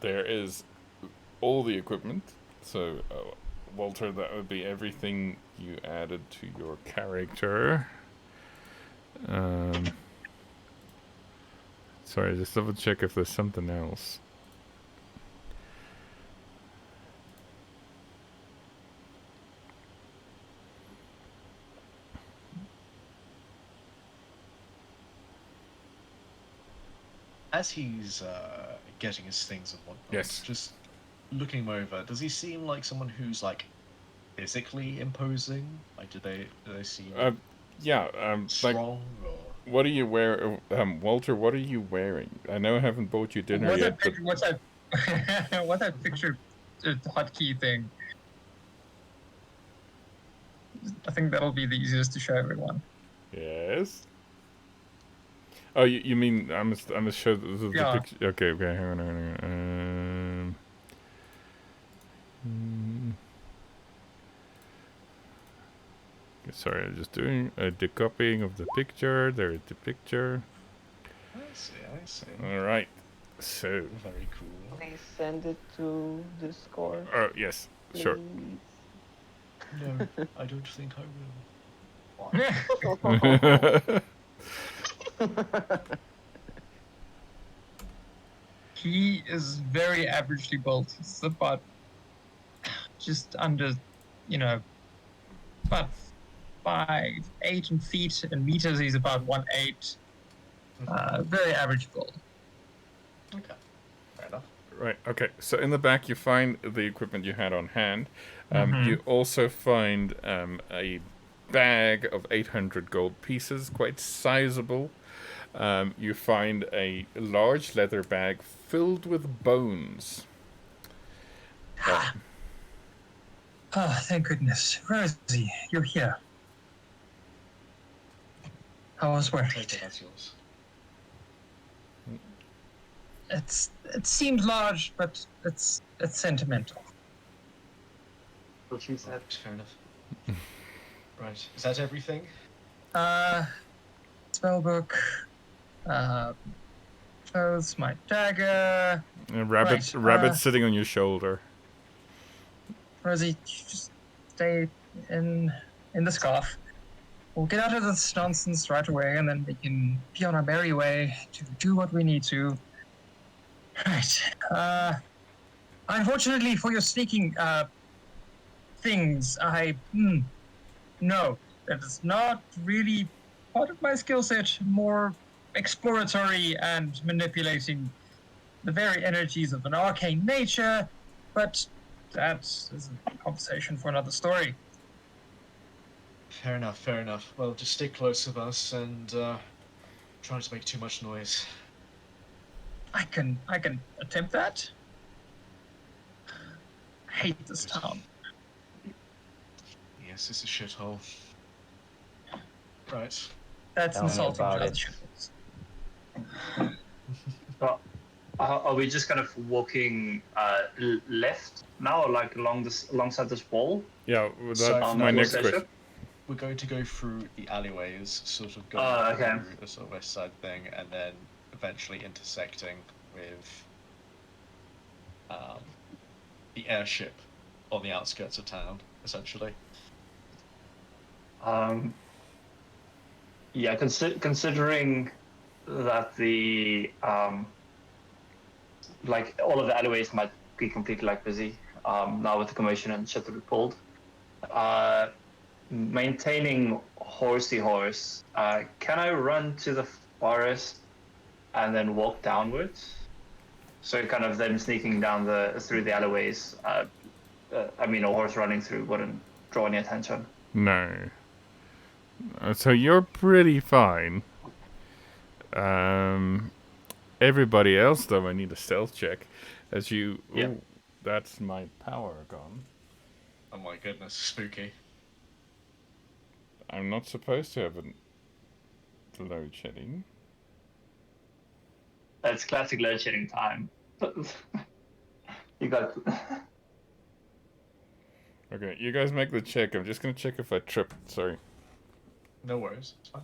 There is all the equipment. So, Walter, that would be everything you added to your character. Sorry, just double check if there's something else. As he's getting his things and whatnot, Yes. just looking him over, does he seem like someone who's like physically imposing? Like, do they seem Yeah, strong or? what are you wearing, Walter? What are you wearing? I know I haven't bought you dinner yet, but What's that? What's that picture hotkey thing? I think that'll be the easiest to show everyone. yes. Oh, you mean I must show the Yeah. picture? Okay, hang on. Sorry, I'm just doing a decopying of the picture. There's the picture. I see. All right. So. Very cool. Please send it to Discord. Oh yes, sure. please. No, I don't think I will. He is very averagely built. He's about just under, about 5'8" in feet, and meters he's about 1'8". Very average build. Okay, fair enough. Right. Okay. So in the back, you find the equipment you had on hand. Mhm. You also find a bag of 800 gold pieces, quite sizable. You find a large leather bag filled with bones. Oh, thank goodness. Rosie, you're here. I was worried. Take it, that's yours. It seems large, but it's sentimental. What she said. Fair enough. Right, is that everything? Spellbook, clothes, my dagger. A rabbit, Right, sitting on your shoulder. Rosie, you just stay in the scarf. We'll get out of this nonsense right away, and then we can be on our merry way to do what we need to. Right. Unfortunately for your sneaking things, no, that is not really part of my skill set. More exploratory and manipulating the very energies of an arcane nature, but that is a conversation for another story. Fair enough. Well, just stay close with us and try not to make too much noise. I can attempt that. I hate this town. Yes, it's a shithole. Right. That's Tell me insulting to about other it. shitholes. So, are we just kind of walking left now, or like alongside this wall? Yeah, that's So- my next Station? question. We're going to go through the alleyways, sort of going Oh, okay. through the sort of west side thing, and then eventually intersecting with the airship on the outskirts of town, essentially. Yeah, considering that the like all of the alleyways might be completely like busy now with the commotion and shit that we pulled. Maintaining horsey horse. Can I run to the forest and then walk downwards? So kind of them sneaking down through the alleyways. I mean, a horse running through wouldn't draw any attention. No. So you're pretty fine. Everybody else, though, I need a stealth check. As you... Yeah. Ooh, that's my power gone. Oh my goodness, spooky. I'm not supposed to have a load shedding. That's classic load shedding time. You got... Okay, you guys make the check. I'm just gonna check if I trip. Sorry. No worries, it's fine.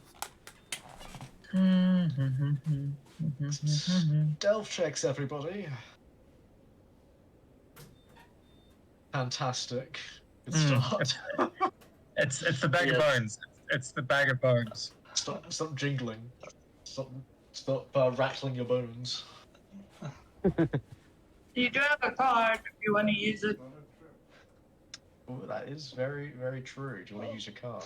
Stealth checks, everybody. Fantastic. Good start. It's the bag of bones. It's the bag of bones. Stop jingling. Stop rattling your bones. You do have a card if you want to use it. Oh, that is very, very true. Do you want to use your card?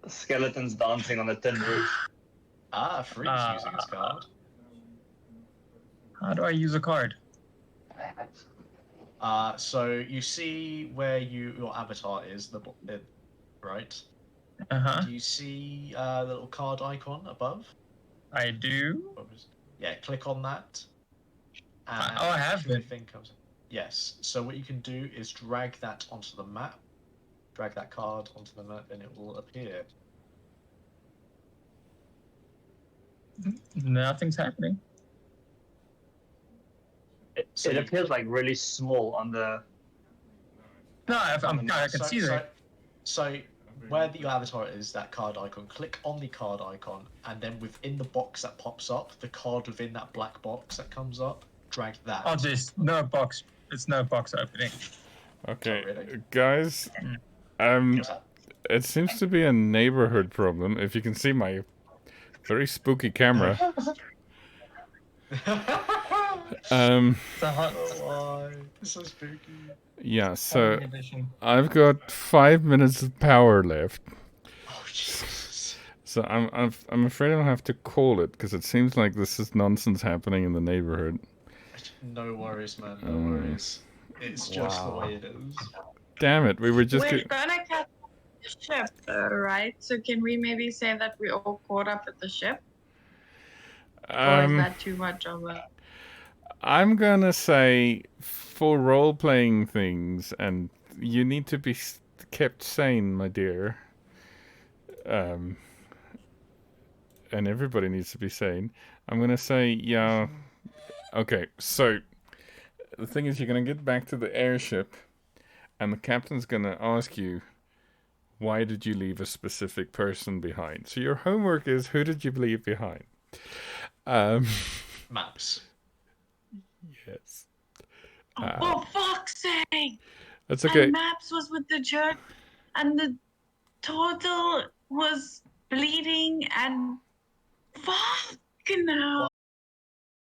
Skeletons dancing on the tin roof. Ah, Freak's using his card. How do I use a card? So you see where your avatar is, right? Uh-huh. Do you see the little card icon above? I do. Yeah, click on that. And I have the been. thing comes. Yes. So what you can do is drag that onto the map. Drag that card onto the map, and it will appear. Nothing's happening. It appears like really small on the... No, I can see that. So where your avatar is, that card icon, click on the card icon, and then within the box that pops up, the card within that black box that comes up, drag that. Oh, there's no box. It's no box opening. Okay, Oh, really? guys. It seems to be a neighborhood problem. If you can see my very spooky camera. It's so spooky. Yeah, so I've got 5 minutes of power left. Oh Jesus! So I'm afraid I'll have to call it because it seems like this is nonsense happening in the neighborhood. No worries, man. No worries. It's just the way it is. Damn it! We were just. We're gonna catch the ship, right? So can we maybe say that we all caught up at the ship? Or is that too much of a... I'm gonna say for role-playing things, and you need to be kept sane, my dear. And everybody needs to be sane. I'm gonna say, yeah. Okay, so the thing is, you're gonna get back to the airship, and the captain's gonna ask you, why did you leave a specific person behind? So your homework is, who did you leave behind? Maps. Yes. For fuck's sake! That's okay. And Maps was with the church, and the turtle was bleeding, and fucking hell.